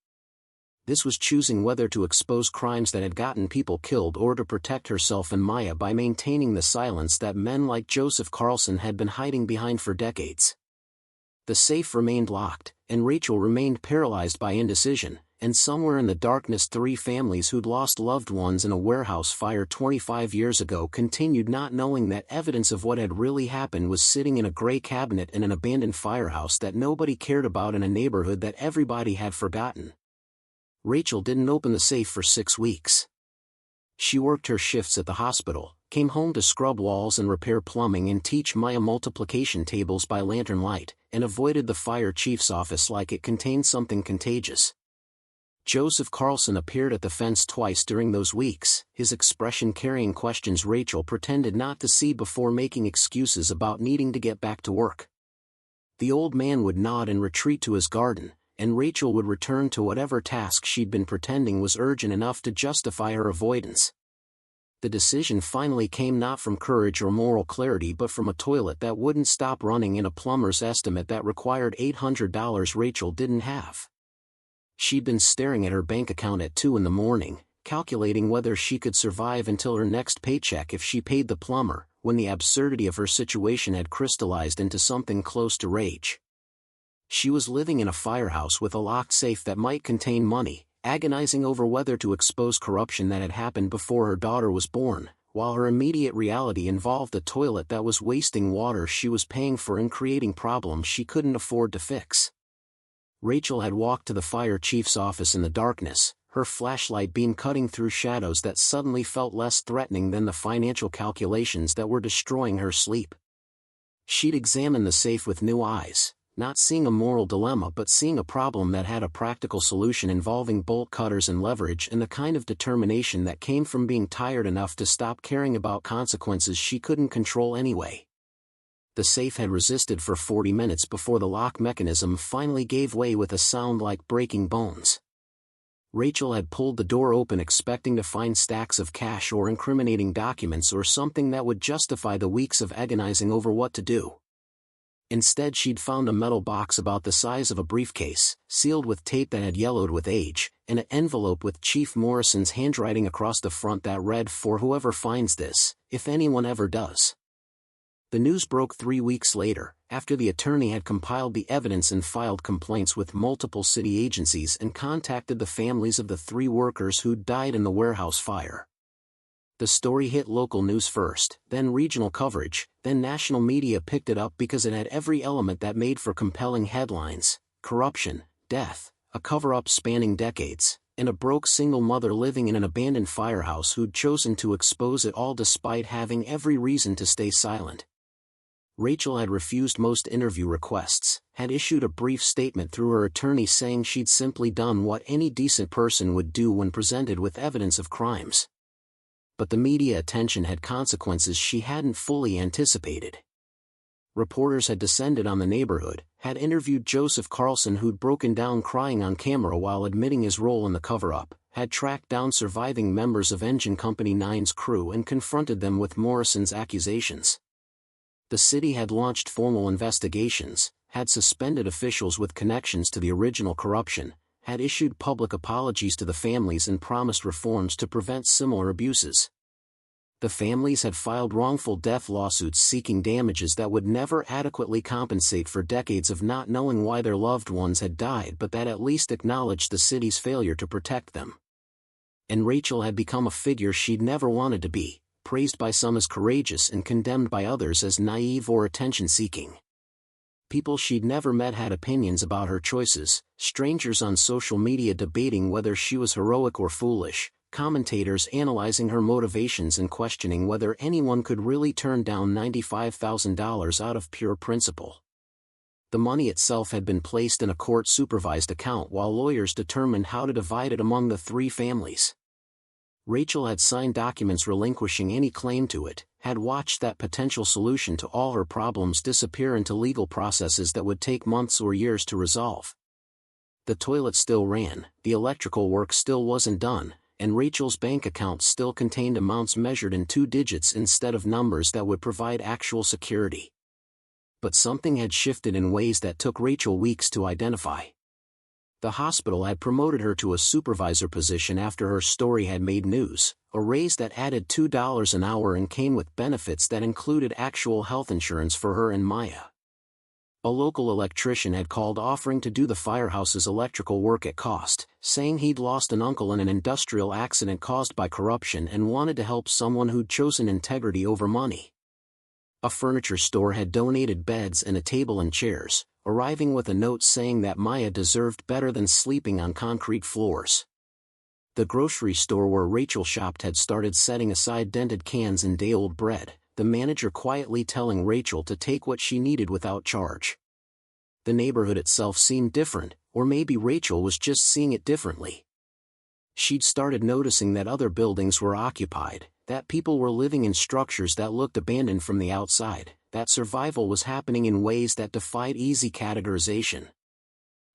This was choosing whether to expose crimes that had gotten people killed or to protect herself and Maya by maintaining the silence that men like Joseph Carlson had been hiding behind for decades. The safe remained locked, and Rachel remained paralyzed by indecision, and somewhere in the darkness 3 families who'd lost loved ones in a warehouse fire 25 years ago continued not knowing that evidence of what had really happened was sitting in a gray cabinet in an abandoned firehouse that nobody cared about in a neighborhood that everybody had forgotten. Rachel didn't open the safe for 6 weeks. She worked her shifts at the hospital, came home to scrub walls and repair plumbing and teach Maya multiplication tables by lantern light, and avoided the fire chief's office like it contained something contagious. Joseph Carlson appeared at the fence twice during those weeks, his expression carrying questions Rachel pretended not to see before making excuses about needing to get back to work. The old man would nod and retreat to his garden, and Rachel would return to whatever task she'd been pretending was urgent enough to justify her avoidance. The decision finally came not from courage or moral clarity but from a toilet that wouldn't stop running and a plumber's estimate that required $800 Rachel didn't have. She'd been staring at her bank account at 2 a.m, calculating whether she could survive until her next paycheck if she paid the plumber, when the absurdity of her situation had crystallized into something close to rage. She was living in a firehouse with a locked safe that might contain money, agonizing over whether to expose corruption that had happened before her daughter was born, while her immediate reality involved a toilet that was wasting water she was paying for and creating problems she couldn't afford to fix. Rachel had walked to the fire chief's office in the darkness, her flashlight beam cutting through shadows that suddenly felt less threatening than the financial calculations that were destroying her sleep. She'd examined the safe with new eyes, not seeing a moral dilemma but seeing a problem that had a practical solution involving bolt cutters and leverage and the kind of determination that came from being tired enough to stop caring about consequences she couldn't control anyway. The safe had resisted for 40 minutes before the lock mechanism finally gave way with a sound like breaking bones. Rachel had pulled the door open expecting to find stacks of cash or incriminating documents or something that would justify the weeks of agonizing over what to do. Instead she'd found a metal box about the size of a briefcase, sealed with tape that had yellowed with age, and an envelope with Chief Morrison's handwriting across the front that read, "For whoever finds this, if anyone ever does." The news broke 3 weeks later, after the attorney had compiled the evidence and filed complaints with multiple city agencies and contacted the families of the 3 workers who'd died in the warehouse fire. The story hit local news first, then regional coverage, then national media picked it up because it had every element that made for compelling headlines: corruption, death, a cover-up spanning decades, and a broke single mother living in an abandoned firehouse who'd chosen to expose it all despite having every reason to stay silent. Rachel had refused most interview requests, had issued a brief statement through her attorney saying she'd simply done what any decent person would do when presented with evidence of crimes. But the media attention had consequences she hadn't fully anticipated. Reporters had descended on the neighborhood, had interviewed Joseph Carlson who'd broken down crying on camera while admitting his role in the cover-up, had tracked down surviving members of Engine Company 9's crew and confronted them with Morrison's accusations. The city had launched formal investigations, had suspended officials with connections to the original corruption, had issued public apologies to the families and promised reforms to prevent similar abuses. The families had filed wrongful death lawsuits seeking damages that would never adequately compensate for decades of not knowing why their loved ones had died but that at least acknowledged the city's failure to protect them. And Rachel had become a figure she'd never wanted to be, praised by some as courageous and condemned by others as naive or attention-seeking. People she'd never met had opinions about her choices, strangers on social media debating whether she was heroic or foolish, commentators analyzing her motivations and questioning whether anyone could really turn down $95,000 out of pure principle. The money itself had been placed in a court-supervised account while lawyers determined how to divide it among the 3 families. Rachel had signed documents relinquishing any claim to it, had watched that potential solution to all her problems disappear into legal processes that would take months or years to resolve. The toilet still ran, the electrical work still wasn't done, and Rachel's bank account still contained amounts measured in 2 digits instead of numbers that would provide actual security. But something had shifted in ways that took Rachel weeks to identify. The hospital had promoted her to a supervisor position after her story had made news, a raise that added $2 an hour and came with benefits that included actual health insurance for her and Maya. A local electrician had called offering to do the firehouse's electrical work at cost, saying he'd lost an uncle in an industrial accident caused by corruption and wanted to help someone who'd chosen integrity over money. A furniture store had donated beds and a table and chairs, arriving with a note saying that Maya deserved better than sleeping on concrete floors. The grocery store where Rachel shopped had started setting aside dented cans and day-old bread, the manager quietly telling Rachel to take what she needed without charge. The neighborhood itself seemed different, or maybe Rachel was just seeing it differently. She'd started noticing that other buildings were occupied, that people were living in structures that looked abandoned from the outside, that survival was happening in ways that defied easy categorization.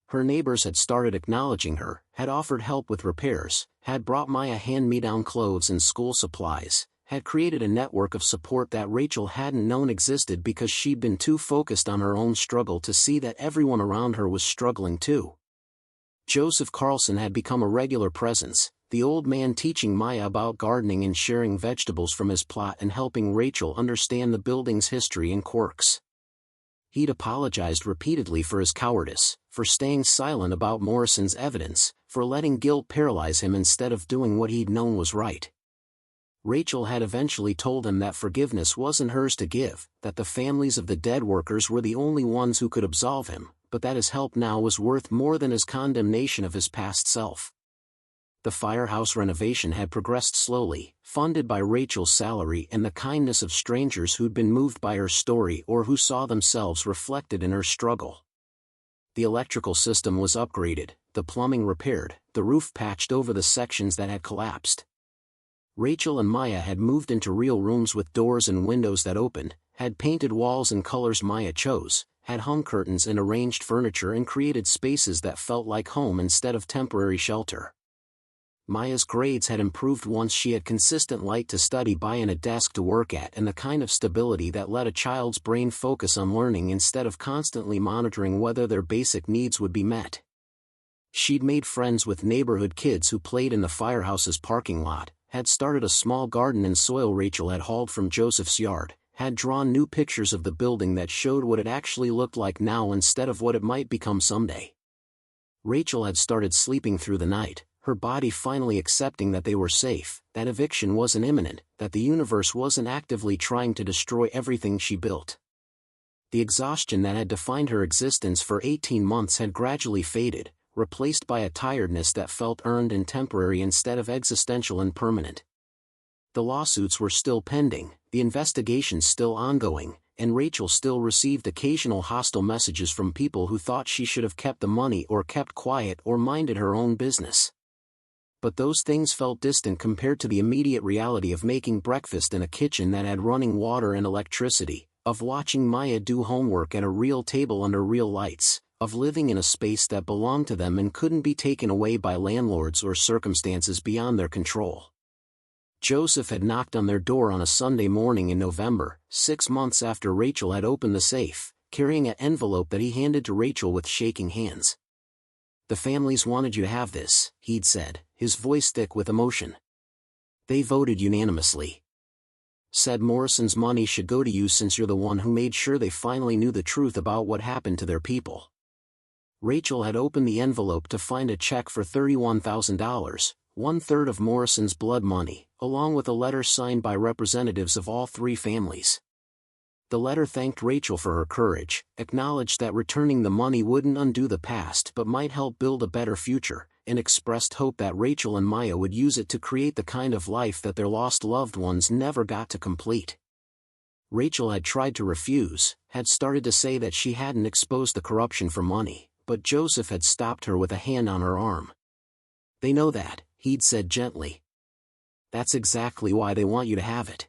Her neighbors had started acknowledging her, had offered help with repairs, had brought Maya hand-me-down clothes and school supplies, had created a network of support that Rachel hadn't known existed because she'd been too focused on her own struggle to see that everyone around her was struggling too. Joseph Carlson had become a regular presence, the old man teaching Maya about gardening and sharing vegetables from his plot and helping Rachel understand the building's history and quirks. He'd apologized repeatedly for his cowardice, for staying silent about Morrison's evidence, for letting guilt paralyze him instead of doing what he'd known was right. Rachel had eventually told him that forgiveness wasn't hers to give, that the families of the dead workers were the only ones who could absolve him, but that his help now was worth more than his condemnation of his past self. The Firehouse renovation had progressed slowly, funded by Rachel's salary and the kindness of strangers who'd been moved by her story or who saw themselves reflected in her struggle. The electrical system was upgraded, the plumbing repaired, the roof patched over the sections that had collapsed. Rachel and Maya had moved into real rooms with doors and windows that opened, had painted walls in colors Maya chose, had hung curtains and arranged furniture and created spaces that felt like home instead of temporary shelter. Maya's grades had improved once she had consistent light to study by and a desk to work at and the kind of stability that let a child's brain focus on learning instead of constantly monitoring whether their basic needs would be met. She'd made friends with neighborhood kids who played in the Firehouse's parking lot, had started a small garden in soil Rachel had hauled from Joseph's yard, had drawn new pictures of the building that showed what it actually looked like now instead of what it might become someday. Rachel had started sleeping through the night, her body finally accepting that they were safe, that eviction wasn't imminent, that the universe wasn't actively trying to destroy everything she built. The exhaustion that had defined her existence for 18 months had gradually faded, replaced by a tiredness that felt earned and temporary instead of existential and permanent. The lawsuits were still pending, the investigations still ongoing, and Rachel still received occasional hostile messages from people who thought she should have kept the money or kept quiet or minded her own business. But those things felt distant compared to the immediate reality of making breakfast in a kitchen that had running water and electricity, of watching Maya do homework at a real table under real lights, of living in a space that belonged to them and couldn't be taken away by landlords or circumstances beyond their control. Joseph had knocked on their door on a Sunday morning in November, 6 months after Rachel had opened the safe, carrying an envelope that he handed to Rachel with shaking hands. "The families wanted you to have this," he'd said, his voice thick with emotion. "They voted unanimously. Said Morrison's money should go to you since you're the one who made sure they finally knew the truth about what happened to their people." Rachel had opened the envelope to find a check for $31,000, 1/3 of Morrison's blood money, along with a letter signed by representatives of all three families. The letter thanked Rachel for her courage, acknowledged that returning the money wouldn't undo the past but might help build a better future, and expressed hope that Rachel and Maya would use it to create the kind of life that their lost loved ones never got to complete. Rachel had tried to refuse, had started to say that she hadn't exposed the corruption for money, but Joseph had stopped her with a hand on her arm. "They know that," he'd said gently. "That's exactly why they want you to have it.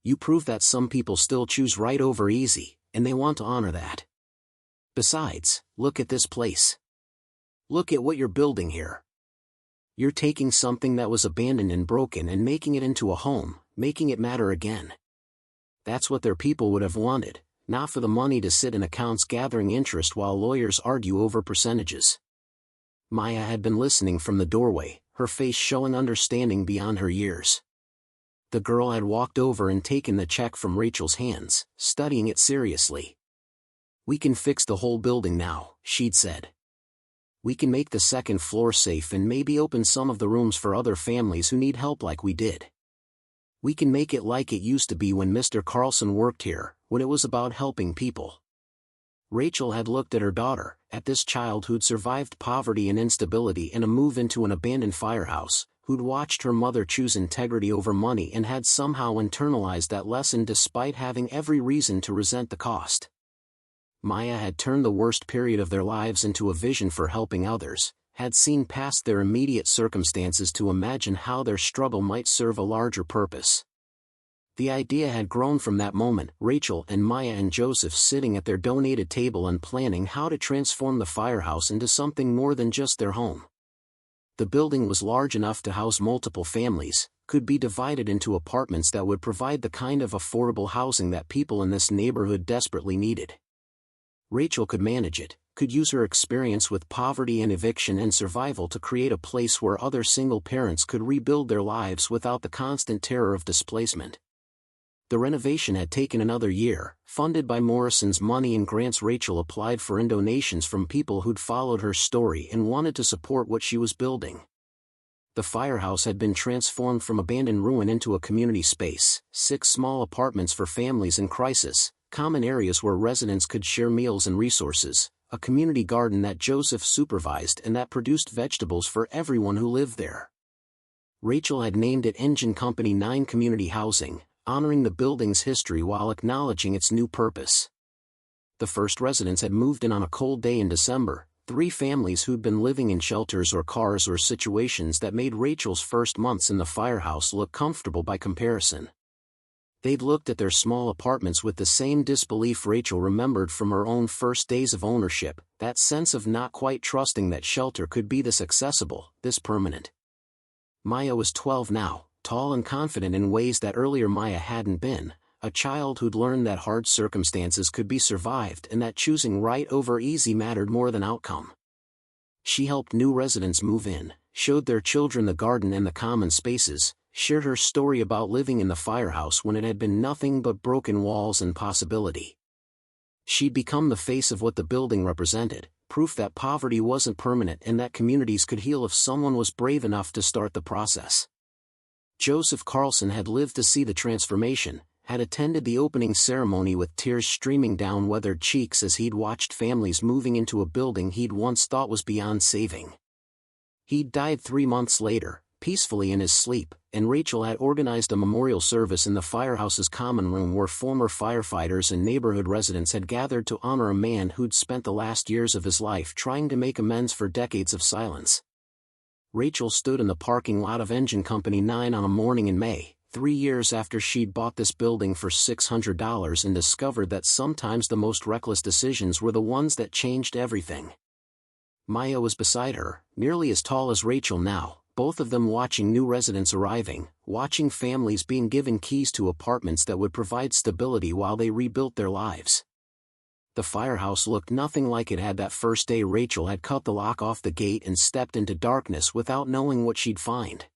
You prove that some people still choose right over easy, and they want to honor that. Besides, look at this place. Look at what you're building here. You're taking something that was abandoned and broken and making it into a home, making it matter again. That's what their people would have wanted, not for the money to sit in accounts gathering interest while lawyers argue over percentages." Maya had been listening from the doorway, her face showing understanding beyond her years. The girl had walked over and taken the check from Rachel's hands, studying it seriously. "We can fix the whole building now," she'd said. "We can make the second floor safe and maybe open some of the rooms for other families who need help like we did. We can make it like it used to be when Mr. Carlson worked here, when it was about helping people." Rachel had looked at her daughter, at this child who'd survived poverty and instability and a move into an abandoned firehouse, who'd watched her mother choose integrity over money and had somehow internalized that lesson despite having every reason to resent the cost. Maya had turned the worst period of their lives into a vision for helping others, had seen past their immediate circumstances to imagine how their struggle might serve a larger purpose. The idea had grown from that moment, Rachel and Maya and Joseph sitting at their donated table and planning how to transform the firehouse into something more than just their home. The building was large enough to house multiple families, could be divided into apartments that would provide the kind of affordable housing that people in this neighborhood desperately needed. Rachel could manage it, could use her experience with poverty and eviction and survival to create a place where other single parents could rebuild their lives without the constant terror of displacement. The renovation had taken another year, funded by Morrison's money and grants. Rachel applied for donations from people who'd followed her story and wanted to support what she was building. The firehouse had been transformed from abandoned ruin into a community space, 6 small apartments for families in crisis, common areas where residents could share meals and resources, a community garden that Joseph supervised and that produced vegetables for everyone who lived there. Rachel had named it Engine Company 9 Community Housing, honoring the building's history while acknowledging its new purpose. The first residents had moved in on a cold day in December, 3 families who'd been living in shelters or cars or situations that made Rachel's first months in the firehouse look comfortable by comparison. They'd looked at their small apartments with the same disbelief Rachel remembered from her own first days of ownership, that sense of not quite trusting that shelter could be this accessible, this permanent. Maya was 12 now, tall and confident in ways that earlier Maya hadn't been, a child who'd learned that hard circumstances could be survived and that choosing right over easy mattered more than outcome. She helped new residents move in, showed their children the garden and the common spaces, shared her story about living in the firehouse when it had been nothing but broken walls and possibility. She'd become the face of what the building represented, proof that poverty wasn't permanent and that communities could heal if someone was brave enough to start the process. Joseph Carlson had lived to see the transformation, had attended the opening ceremony with tears streaming down weathered cheeks as he'd watched families moving into a building he'd once thought was beyond saving. He'd died 3 months later, peacefully in his sleep, and Rachel had organized a memorial service in the firehouse's common room where former firefighters and neighborhood residents had gathered to honor a man who'd spent the last years of his life trying to make amends for decades of silence. Rachel stood in the parking lot of Engine Company 9 on a morning in May, 3 years after she'd bought this building for $600 and discovered that sometimes the most reckless decisions were the ones that changed everything. Maya was beside her, nearly as tall as Rachel now, both of them watching new residents arriving, watching families being given keys to apartments that would provide stability while they rebuilt their lives. The firehouse looked nothing like it had that first day Rachel had cut the lock off the gate and stepped into darkness without knowing what she'd find.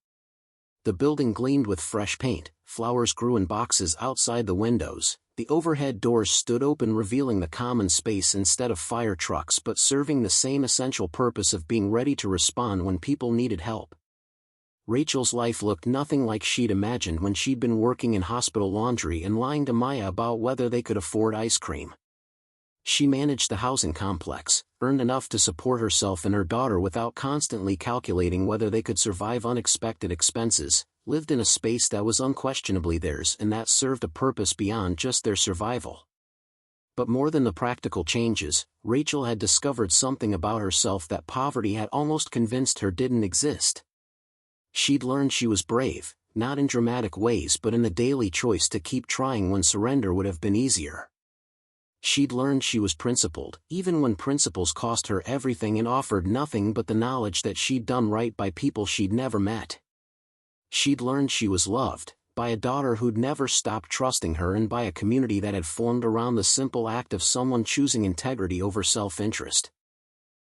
The building gleamed with fresh paint, flowers grew in boxes outside the windows, the overhead doors stood open revealing the common space instead of fire trucks but serving the same essential purpose of being ready to respond when people needed help. Rachel's life looked nothing like she'd imagined when she'd been working in hospital laundry and lying to Maya about whether they could afford ice cream. She managed the housing complex, earned enough to support herself and her daughter without constantly calculating whether they could survive unexpected expenses, lived in a space that was unquestionably theirs and that served a purpose beyond just their survival. But more than the practical changes, Rachel had discovered something about herself that poverty had almost convinced her didn't exist. She'd learned she was brave, not in dramatic ways but in the daily choice to keep trying when surrender would have been easier. She'd learned she was principled, even when principles cost her everything and offered nothing but the knowledge that she'd done right by people she'd never met. She'd learned she was loved, by a daughter who'd never stopped trusting her and by a community that had formed around the simple act of someone choosing integrity over self-interest.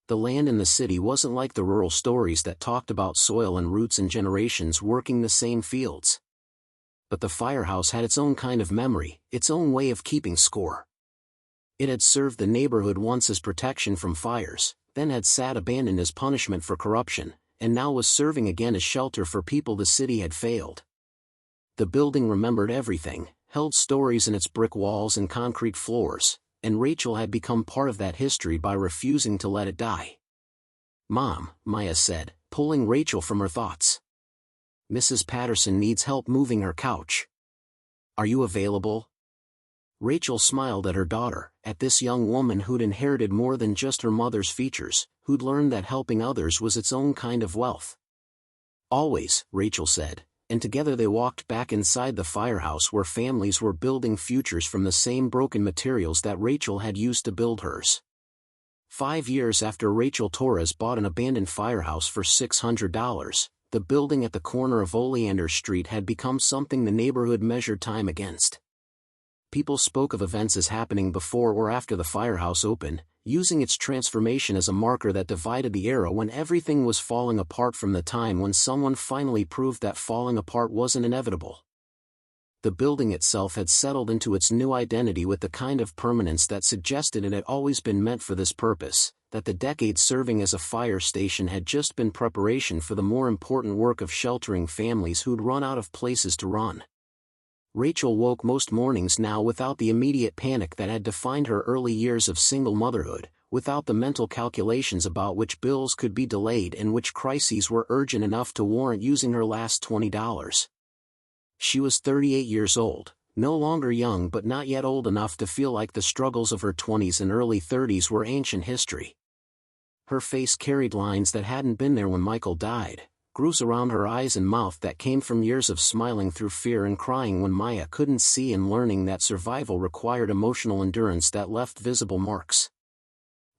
The land in the city wasn't like the rural stories that talked about soil and roots and generations working the same fields. But the firehouse had its own kind of memory, its own way of keeping score. It had served the neighborhood once as protection from fires, then had sat abandoned as punishment for corruption, and now was serving again as shelter for people the city had failed. The building remembered everything, held stories in its brick walls and concrete floors, and Rachel had become part of that history by refusing to let it die. "Mom," Maya said, pulling Rachel from her thoughts. "Mrs. Patterson needs help moving her couch. Are you available?" Rachel smiled at her daughter, at this young woman who'd inherited more than just her mother's features, who'd learned that helping others was its own kind of wealth. "Always," Rachel said, and together they walked back inside the firehouse where families were building futures from the same broken materials that Rachel had used to build hers. 5 years after Rachel Torres bought an abandoned firehouse for $600, the building at the corner of Oleander Street had become something the neighborhood measured time against. People spoke of events as happening before or after the firehouse opened, using its transformation as a marker that divided the era when everything was falling apart from the time when someone finally proved that falling apart wasn't inevitable. The building itself had settled into its new identity with the kind of permanence that suggested it had always been meant for this purpose, that the decades serving as a fire station had just been preparation for the more important work of sheltering families who'd run out of places to run. Rachel woke most mornings now without the immediate panic that had defined her early years of single motherhood, without the mental calculations about which bills could be delayed and which crises were urgent enough to warrant using her last $20. She was 38 years old, no longer young but not yet old enough to feel like the struggles of her 20s and early 30s were ancient history. Her face carried lines that hadn't been there when Michael died, grooves around her eyes and mouth that came from years of smiling through fear and crying when Maya couldn't see, and learning that survival required emotional endurance that left visible marks.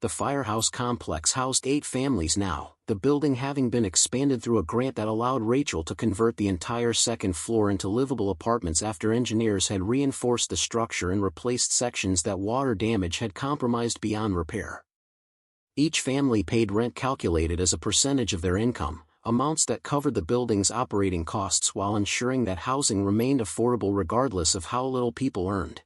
The firehouse complex housed 8 families now, the building having been expanded through a grant that allowed Rachel to convert the entire second floor into livable apartments after engineers had reinforced the structure and replaced sections that water damage had compromised beyond repair. Each family paid rent calculated as a percentage of their income, amounts that covered the building's operating costs while ensuring that housing remained affordable regardless of how little people earned.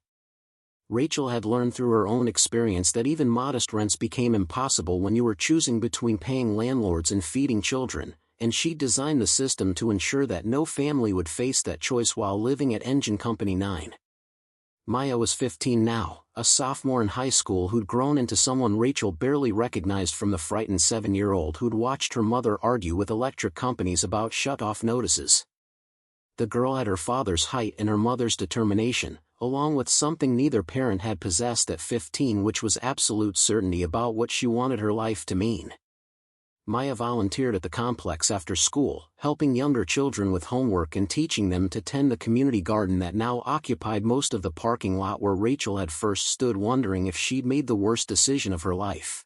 Rachel had learned through her own experience that even modest rents became impossible when you were choosing between paying landlords and feeding children, and she designed the system to ensure that no family would face that choice while living at Engine Company 9. Maya was 15 now, a sophomore in high school who'd grown into someone Rachel barely recognized from the frightened 7-year-old who'd watched her mother argue with electric companies about shut-off notices. The girl had her father's height and her mother's determination, along with something neither parent had possessed at 15, which was absolute certainty about what she wanted her life to mean. Maya volunteered at the complex after school, helping younger children with homework and teaching them to tend the community garden that now occupied most of the parking lot where Rachel had first stood wondering if she'd made the worst decision of her life.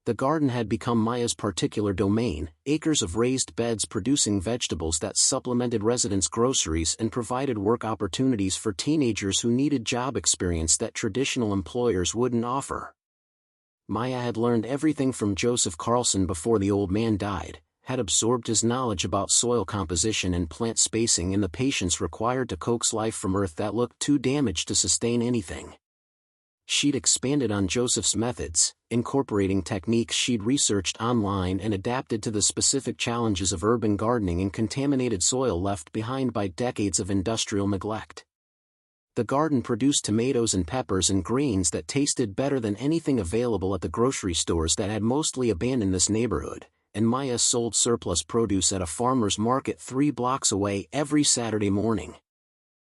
The garden had become Maya's particular domain, acres of raised beds producing vegetables that supplemented residents' groceries and provided work opportunities for teenagers who needed job experience that traditional employers wouldn't offer. Maya had learned everything from Joseph Carlson before the old man died, had absorbed his knowledge about soil composition and plant spacing and the patience required to coax life from earth that looked too damaged to sustain anything. She'd expanded on Joseph's methods, incorporating techniques she'd researched online and adapted to the specific challenges of urban gardening in contaminated soil left behind by decades of industrial neglect. The garden produced tomatoes and peppers and greens that tasted better than anything available at the grocery stores that had mostly abandoned this neighborhood, and Maya sold surplus produce at a farmer's market 3 blocks away every Saturday morning.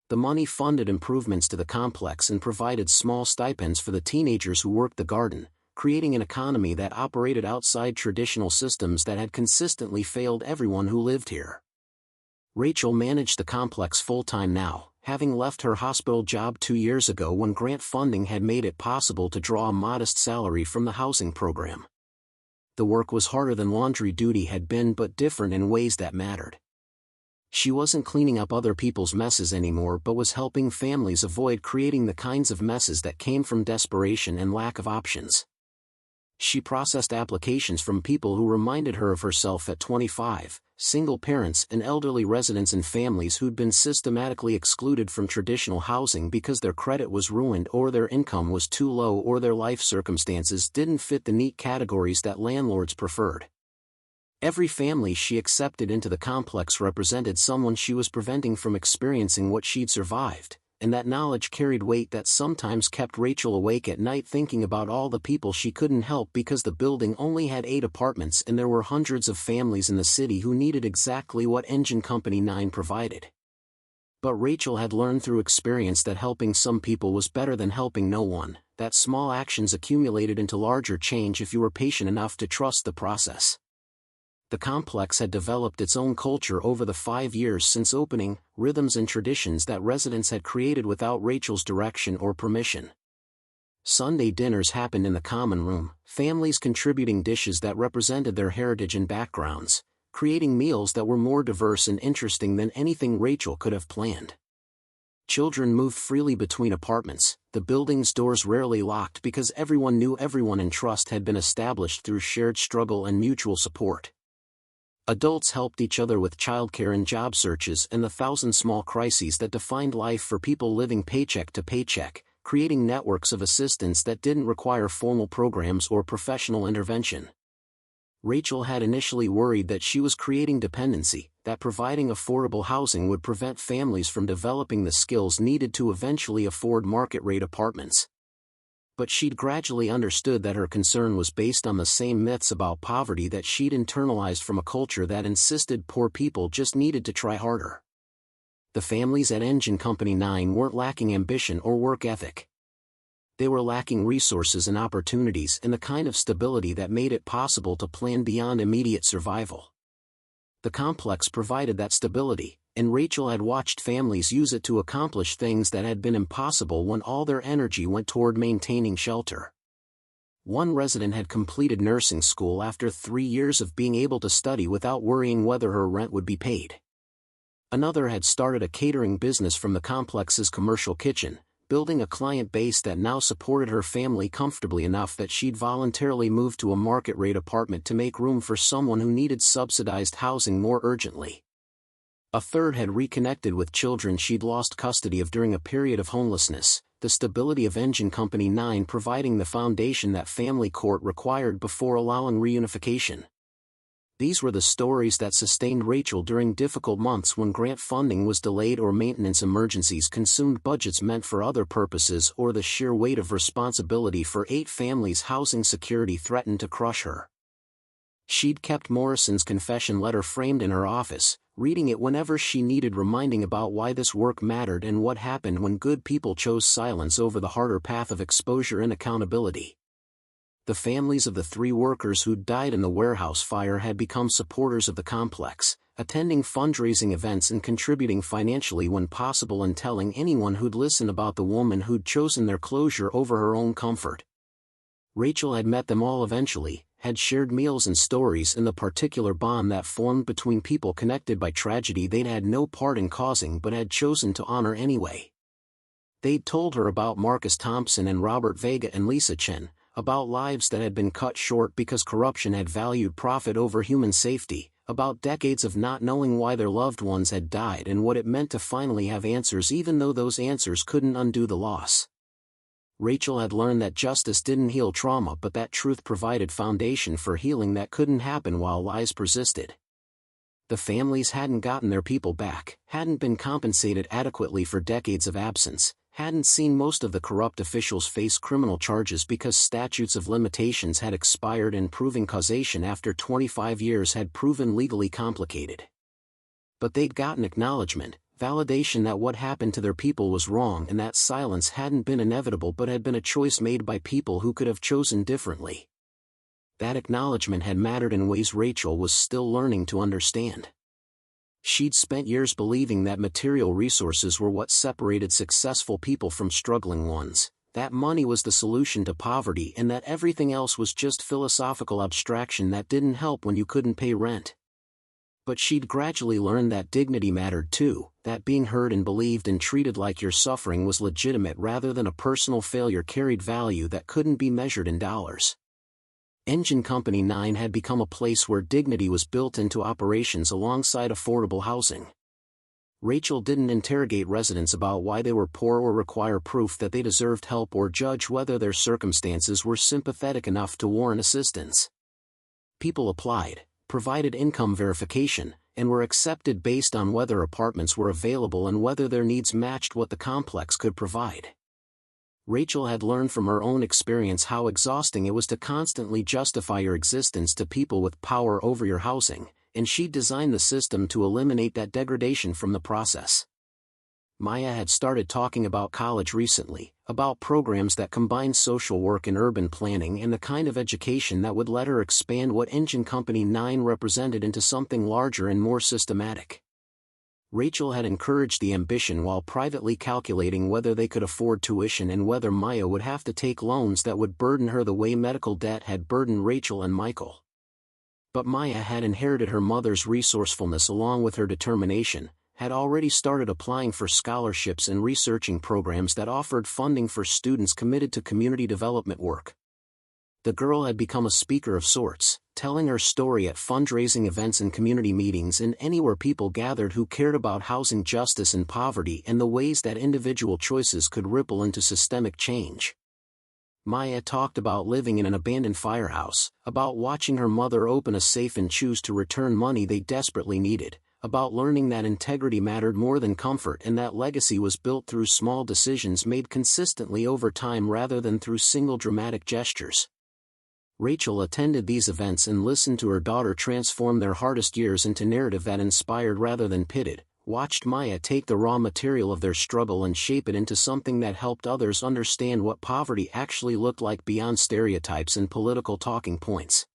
The money funded improvements to the complex and provided small stipends for the teenagers who worked the garden, creating an economy that operated outside traditional systems that had consistently failed everyone who lived here. Rachel managed the complex full-time now, having left her hospital job 2 years ago when grant funding had made it possible to draw a modest salary from the housing program. The work was harder than laundry duty had been, but different in ways that mattered. She wasn't cleaning up other people's messes anymore but was helping families avoid creating the kinds of messes that came from desperation and lack of options. She processed applications from people who reminded her of herself at 25, single parents and elderly residents and families who'd been systematically excluded from traditional housing because their credit was ruined or their income was too low or their life circumstances didn't fit the neat categories that landlords preferred. Every family she accepted into the complex represented someone she was preventing from experiencing what she'd survived, and that knowledge carried weight that sometimes kept Rachel awake at night thinking about all the people she couldn't help because the building only had 8 apartments and there were hundreds of families in the city who needed exactly what Engine Company 9 provided. But Rachel had learned through experience that helping some people was better than helping no one, that small actions accumulated into larger change if you were patient enough to trust the process. The complex had developed its own culture over the 5 years since opening, rhythms and traditions that residents had created without Rachel's direction or permission. Sunday dinners happened in the common room, families contributing dishes that represented their heritage and backgrounds, creating meals that were more diverse and interesting than anything Rachel could have planned. Children moved freely between apartments, the building's doors rarely locked because everyone knew everyone and trust had been established through shared struggle and mutual support. Adults helped each other with childcare and job searches and the thousand small crises that defined life for people living paycheck to paycheck, creating networks of assistance that didn't require formal programs or professional intervention. Rachel had initially worried that she was creating dependency, that providing affordable housing would prevent families from developing the skills needed to eventually afford market-rate apartments. But she'd gradually understood that her concern was based on the same myths about poverty that she'd internalized from a culture that insisted poor people just needed to try harder. The families at Engine Company 9 weren't lacking ambition or work ethic. They were lacking resources and opportunities and the kind of stability that made it possible to plan beyond immediate survival. The complex provided that stability, and Rachel had watched families use it to accomplish things that had been impossible when all their energy went toward maintaining shelter. One resident had completed nursing school after 3 years of being able to study without worrying whether her rent would be paid. Another had started a catering business from the complex's commercial kitchen, building a client base that now supported her family comfortably enough that she'd voluntarily moved to a market-rate apartment to make room for someone who needed subsidized housing more urgently. A third had reconnected with children she'd lost custody of during a period of homelessness, the stability of Engine Company 9 providing the foundation that family court required before allowing reunification. These were the stories that sustained Rachel during difficult months when grant funding was delayed or maintenance emergencies consumed budgets meant for other purposes or the sheer weight of responsibility for 8 families' housing security threatened to crush her. She'd kept Morrison's confession letter framed in her office, reading it whenever she needed reminding about why this work mattered and what happened when good people chose silence over the harder path of exposure and accountability. The families of the 3 workers who'd died in the warehouse fire had become supporters of the complex, attending fundraising events and contributing financially when possible and telling anyone who'd listen about the woman who'd chosen their closure over her own comfort. Rachel had met them all eventually, had shared meals and stories and the particular bond that formed between people connected by tragedy they'd had no part in causing but had chosen to honor anyway. They'd told her about Marcus Thompson and Robert Vega and Lisa Chen, about lives that had been cut short because corruption had valued profit over human safety, about decades of not knowing why their loved ones had died and what it meant to finally have answers even though those answers couldn't undo the loss. Rachel had learned that justice didn't heal trauma but that truth provided foundation for healing that couldn't happen while lies persisted. The families hadn't gotten their people back, hadn't been compensated adequately for decades of absence, hadn't seen most of the corrupt officials face criminal charges because statutes of limitations had expired and proving causation after 25 years had proven legally complicated. But they'd gotten acknowledgement, validation that what happened to their people was wrong and that silence hadn't been inevitable but had been a choice made by people who could have chosen differently. That acknowledgement had mattered in ways Rachel was still learning to understand. She'd spent years believing that material resources were what separated successful people from struggling ones, that money was the solution to poverty and that everything else was just philosophical abstraction that didn't help when you couldn't pay rent. But she'd gradually learned that dignity mattered too, that being heard and believed and treated like your suffering was legitimate rather than a personal failure carried value that couldn't be measured in dollars. Engine Company 9 had become a place where dignity was built into operations alongside affordable housing. Rachel didn't interrogate residents about why they were poor or require proof that they deserved help or judge whether their circumstances were sympathetic enough to warrant assistance. People applied, provided income verification, and were accepted based on whether apartments were available and whether their needs matched what the complex could provide. Rachel had learned from her own experience how exhausting it was to constantly justify your existence to people with power over your housing, and she'd designed the system to eliminate that degradation from the process. Maya had started talking about college recently, about programs that combine social work and urban planning and the kind of education that would let her expand what Engine Company 9 represented into something larger and more systematic. Rachel had encouraged the ambition while privately calculating whether they could afford tuition and whether Maya would have to take loans that would burden her the way medical debt had burdened Rachel and Michael. But Maya had inherited her mother's resourcefulness along with her determination, had already started applying for scholarships and researching programs that offered funding for students committed to community development work. The girl had become a speaker of sorts, telling her story at fundraising events and community meetings and anywhere people gathered who cared about housing justice and poverty and the ways that individual choices could ripple into systemic change. Maya talked about living in an abandoned firehouse, about watching her mother open a safe and choose to return money they desperately needed, about learning that integrity mattered more than comfort and that legacy was built through small decisions made consistently over time rather than through single dramatic gestures. Rachel attended these events and listened to her daughter transform their hardest years into narrative that inspired rather than pitted, watched Maya take the raw material of their struggle and shape it into something that helped others understand what poverty actually looked like beyond stereotypes and political talking points.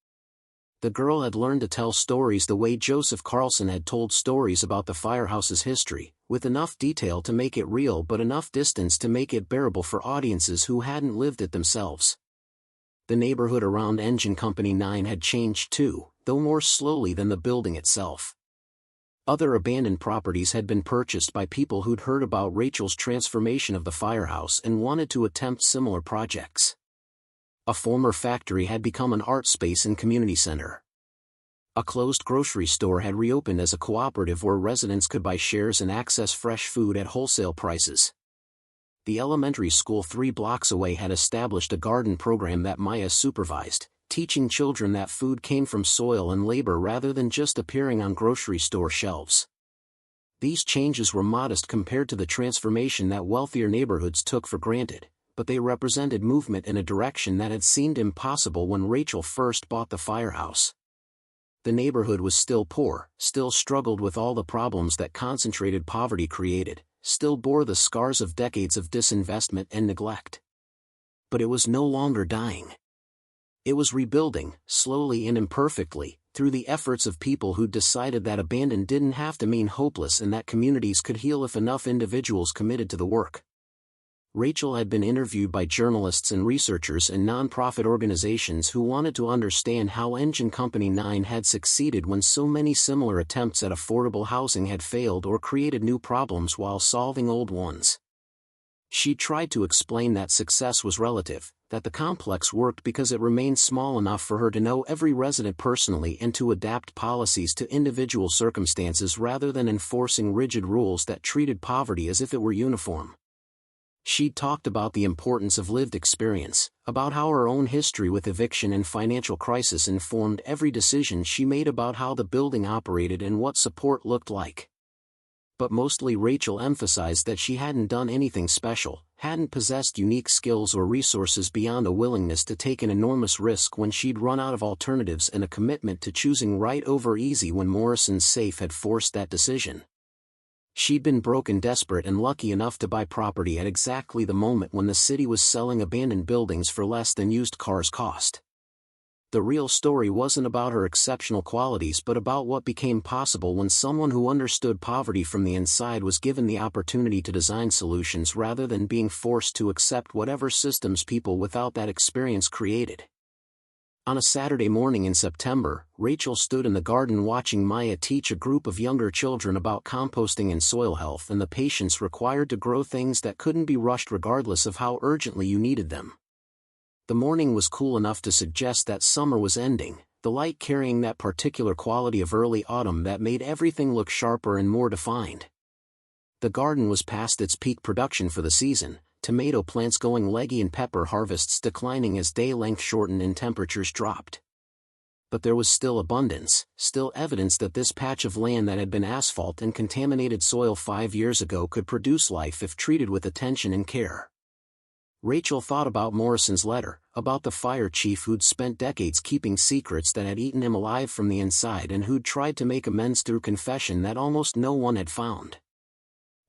The girl had learned to tell stories the way Joseph Carlson had told stories about the Firehouse's history, with enough detail to make it real but enough distance to make it bearable for audiences who hadn't lived it themselves. The neighborhood around Engine Company 9 had changed too, though more slowly than the building itself. Other abandoned properties had been purchased by people who'd heard about Rachel's transformation of the Firehouse and wanted to attempt similar projects. A former factory had become an art space and community center. A closed grocery store had reopened as a cooperative where residents could buy shares and access fresh food at wholesale prices. The elementary school 3 blocks away had established a garden program that Maya supervised, teaching children that food came from soil and labor rather than just appearing on grocery store shelves. These changes were modest compared to the transformation that wealthier neighborhoods took for granted, but they represented movement in a direction that had seemed impossible when Rachel first bought the Firehouse. The neighborhood was still poor, still struggled with all the problems that concentrated poverty created, still bore the scars of decades of disinvestment and neglect. But it was no longer dying. It was rebuilding, slowly and imperfectly, through the efforts of people who decided that abandoned didn't have to mean hopeless and that communities could heal if enough individuals committed to the work. Rachel had been interviewed by journalists and researchers and nonprofit organizations who wanted to understand how Engine Company 9 had succeeded when so many similar attempts at affordable housing had failed or created new problems while solving old ones. She tried to explain that success was relative, that the complex worked because it remained small enough for her to know every resident personally and to adapt policies to individual circumstances rather than enforcing rigid rules that treated poverty as if it were uniform. She talked about the importance of lived experience, about how her own history with eviction and financial crisis informed every decision she made about how the building operated and what support looked like. But mostly Rachel emphasized that she hadn't done anything special, hadn't possessed unique skills or resources beyond a willingness to take an enormous risk when she'd run out of alternatives and a commitment to choosing right over easy when Morrison's safe had forced that decision. She'd been broke and desperate and lucky enough to buy property at exactly the moment when the city was selling abandoned buildings for less than used cars cost. The real story wasn't about her exceptional qualities but about what became possible when someone who understood poverty from the inside was given the opportunity to design solutions rather than being forced to accept whatever systems people without that experience created. On a Saturday morning in September, Rachel stood in the garden watching Maya teach a group of younger children about composting and soil health and the patience required to grow things that couldn't be rushed regardless of how urgently you needed them. The morning was cool enough to suggest that summer was ending, the light carrying that particular quality of early autumn that made everything look sharper and more defined. The garden was past its peak production for the season, tomato plants going leggy and pepper harvests declining as day length shortened and temperatures dropped. But there was still abundance, still evidence that this patch of land that had been asphalt and contaminated soil 5 years ago could produce life if treated with attention and care. Rachel thought about Morrison's letter, about the fire chief who'd spent decades keeping secrets that had eaten him alive from the inside and who'd tried to make amends through confession that almost no one had found.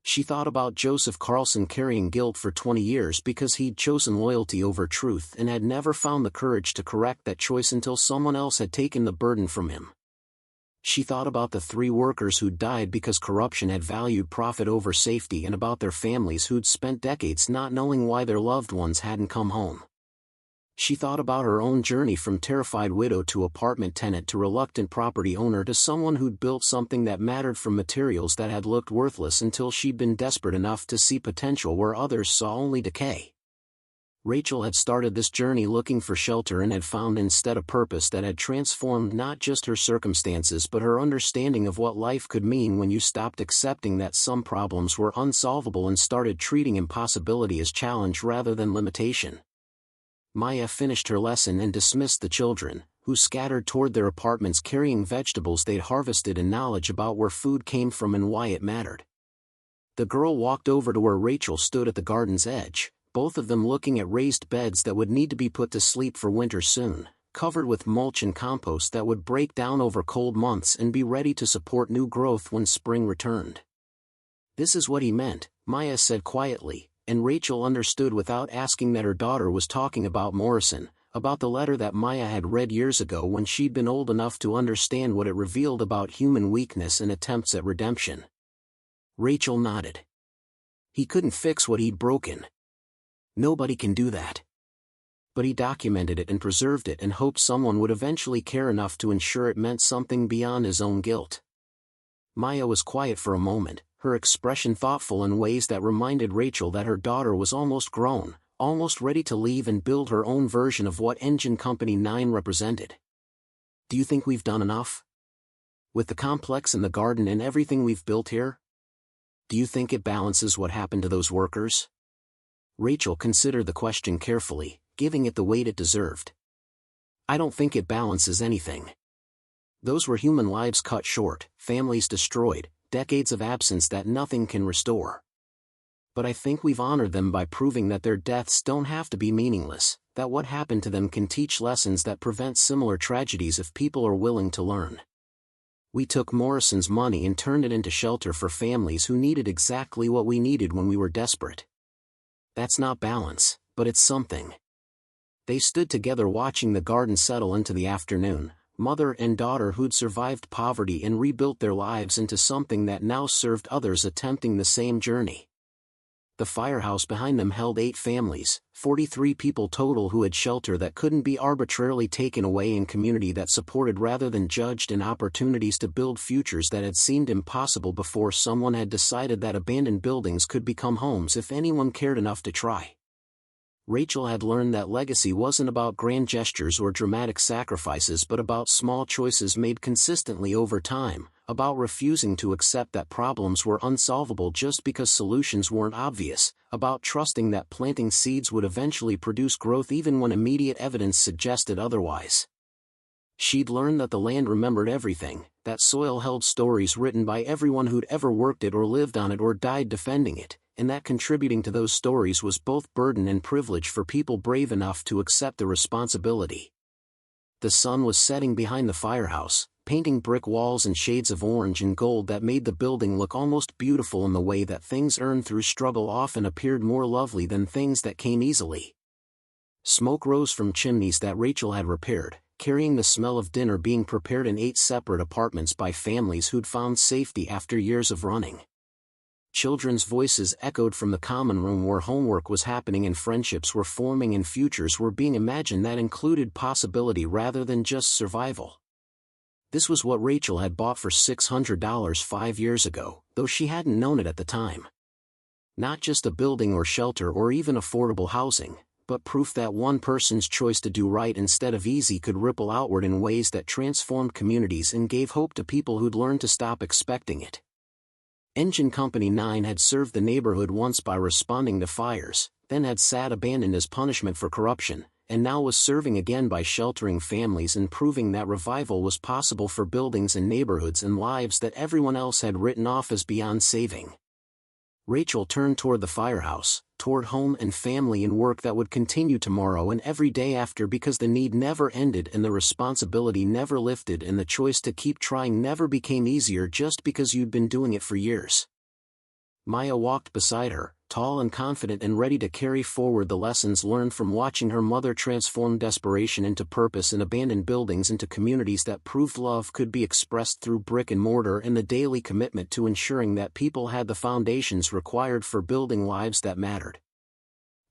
She thought about Joseph Carlson carrying guilt for 20 years because he'd chosen loyalty over truth and had never found the courage to correct that choice until someone else had taken the burden from him. She thought about the 3 workers who'd died because corruption had valued profit over safety and about their families who'd spent decades not knowing why their loved ones hadn't come home. She thought about her own journey from terrified widow to apartment tenant to reluctant property owner to someone who'd built something that mattered from materials that had looked worthless until she'd been desperate enough to see potential where others saw only decay. Rachel had started this journey looking for shelter and had found instead a purpose that had transformed not just her circumstances but her understanding of what life could mean when you stopped accepting that some problems were unsolvable and started treating impossibility as challenge rather than limitation. Maya finished her lesson and dismissed the children, who scattered toward their apartments carrying vegetables they'd harvested and knowledge about where food came from and why it mattered. The girl walked over to where Rachel stood at the garden's edge, both of them looking at raised beds that would need to be put to sleep for winter soon, covered with mulch and compost that would break down over cold months and be ready to support new growth when spring returned. "This is what he meant," Maya said quietly, and Rachel understood without asking that her daughter was talking about Morrison, about the letter that Maya had read years ago when she'd been old enough to understand what it revealed about human weakness and attempts at redemption. Rachel nodded. "He couldn't fix what he'd broken. Nobody can do that. But he documented it and preserved it and hoped someone would eventually care enough to ensure it meant something beyond his own guilt." Maya was quiet for a moment, her expression thoughtful in ways that reminded Rachel that her daughter was almost grown, almost ready to leave and build her own version of what Engine Company 9 represented. "Do you think we've done enough? With the complex and the garden and everything we've built here? Do you think it balances what happened to those workers?" Rachel considered the question carefully, giving it the weight it deserved. "I don't think it balances anything. Those were human lives cut short, families destroyed, decades of absence that nothing can restore. But I think we've honored them by proving that their deaths don't have to be meaningless, that what happened to them can teach lessons that prevent similar tragedies if people are willing to learn. We took Morrison's money and turned it into shelter for families who needed exactly what we needed when we were desperate. That's not balance, but it's something." They stood together watching the garden settle into the afternoon, mother and daughter who'd survived poverty and rebuilt their lives into something that now served others attempting the same journey. The firehouse behind them held 8 families, 43 people total who had shelter that couldn't be arbitrarily taken away and community that supported rather than judged and opportunities to build futures that had seemed impossible before someone had decided that abandoned buildings could become homes if anyone cared enough to try. Rachel had learned that legacy wasn't about grand gestures or dramatic sacrifices but about small choices made consistently over time, about refusing to accept that problems were unsolvable just because solutions weren't obvious, about trusting that planting seeds would eventually produce growth even when immediate evidence suggested otherwise. She'd learned that the land remembered everything, that soil held stories written by everyone who'd ever worked it or lived on it or died defending it, and that contributing to those stories was both burden and privilege for people brave enough to accept the responsibility. The sun was setting behind the firehouse, painting brick walls in shades of orange and gold that made the building look almost beautiful in the way that things earned through struggle often appeared more lovely than things that came easily. Smoke rose from chimneys that Rachel had repaired, carrying the smell of dinner being prepared in 8 separate apartments by families who'd found safety after years of running. Children's voices echoed from the common room where homework was happening and friendships were forming and futures were being imagined that included possibility rather than just survival. This was what Rachel had bought for $600 5 years ago, though she hadn't known it at the time. Not just a building or shelter or even affordable housing, but proof that one person's choice to do right instead of easy could ripple outward in ways that transformed communities and gave hope to people who'd learned to stop expecting it. Engine Company 9 had served the neighborhood once by responding to fires, then had sat abandoned as punishment for corruption, and now was serving again by sheltering families and proving that revival was possible for buildings and neighborhoods and lives that everyone else had written off as beyond saving. Rachel turned toward the firehouse, toward home and family and work that would continue tomorrow and every day after because the need never ended and the responsibility never lifted and the choice to keep trying never became easier just because you'd been doing it for years. Maya walked beside her, tall and confident and ready to carry forward the lessons learned from watching her mother transform desperation into purpose and abandoned buildings into communities that proved love could be expressed through brick and mortar, and the daily commitment to ensuring that people had the foundations required for building lives that mattered.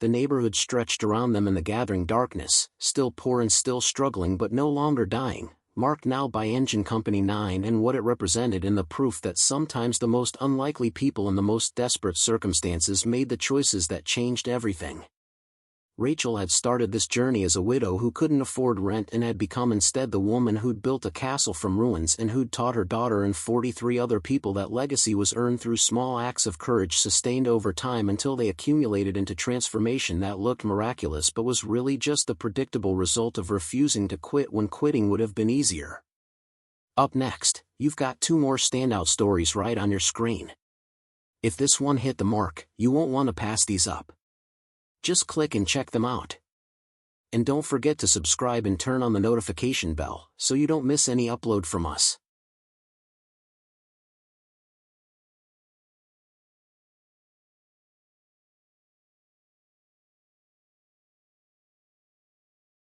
The neighborhood stretched around them in the gathering darkness, still poor and still struggling but no longer dying, marked now by Engine Company 9 and what it represented, and the proof that sometimes the most unlikely people in the most desperate circumstances made the choices that changed everything. Rachel had started this journey as a widow who couldn't afford rent and had become instead the woman who'd built a castle from ruins and who'd taught her daughter and 43 other people that legacy was earned through small acts of courage sustained over time until they accumulated into transformation that looked miraculous but was really just the predictable result of refusing to quit when quitting would have been easier. Up next, you've got 2 more standout stories right on your screen. If this one hit the mark, you won't want to pass these up. Just click and check them out. And don't forget to subscribe and turn on the notification bell so you don't miss any upload from us.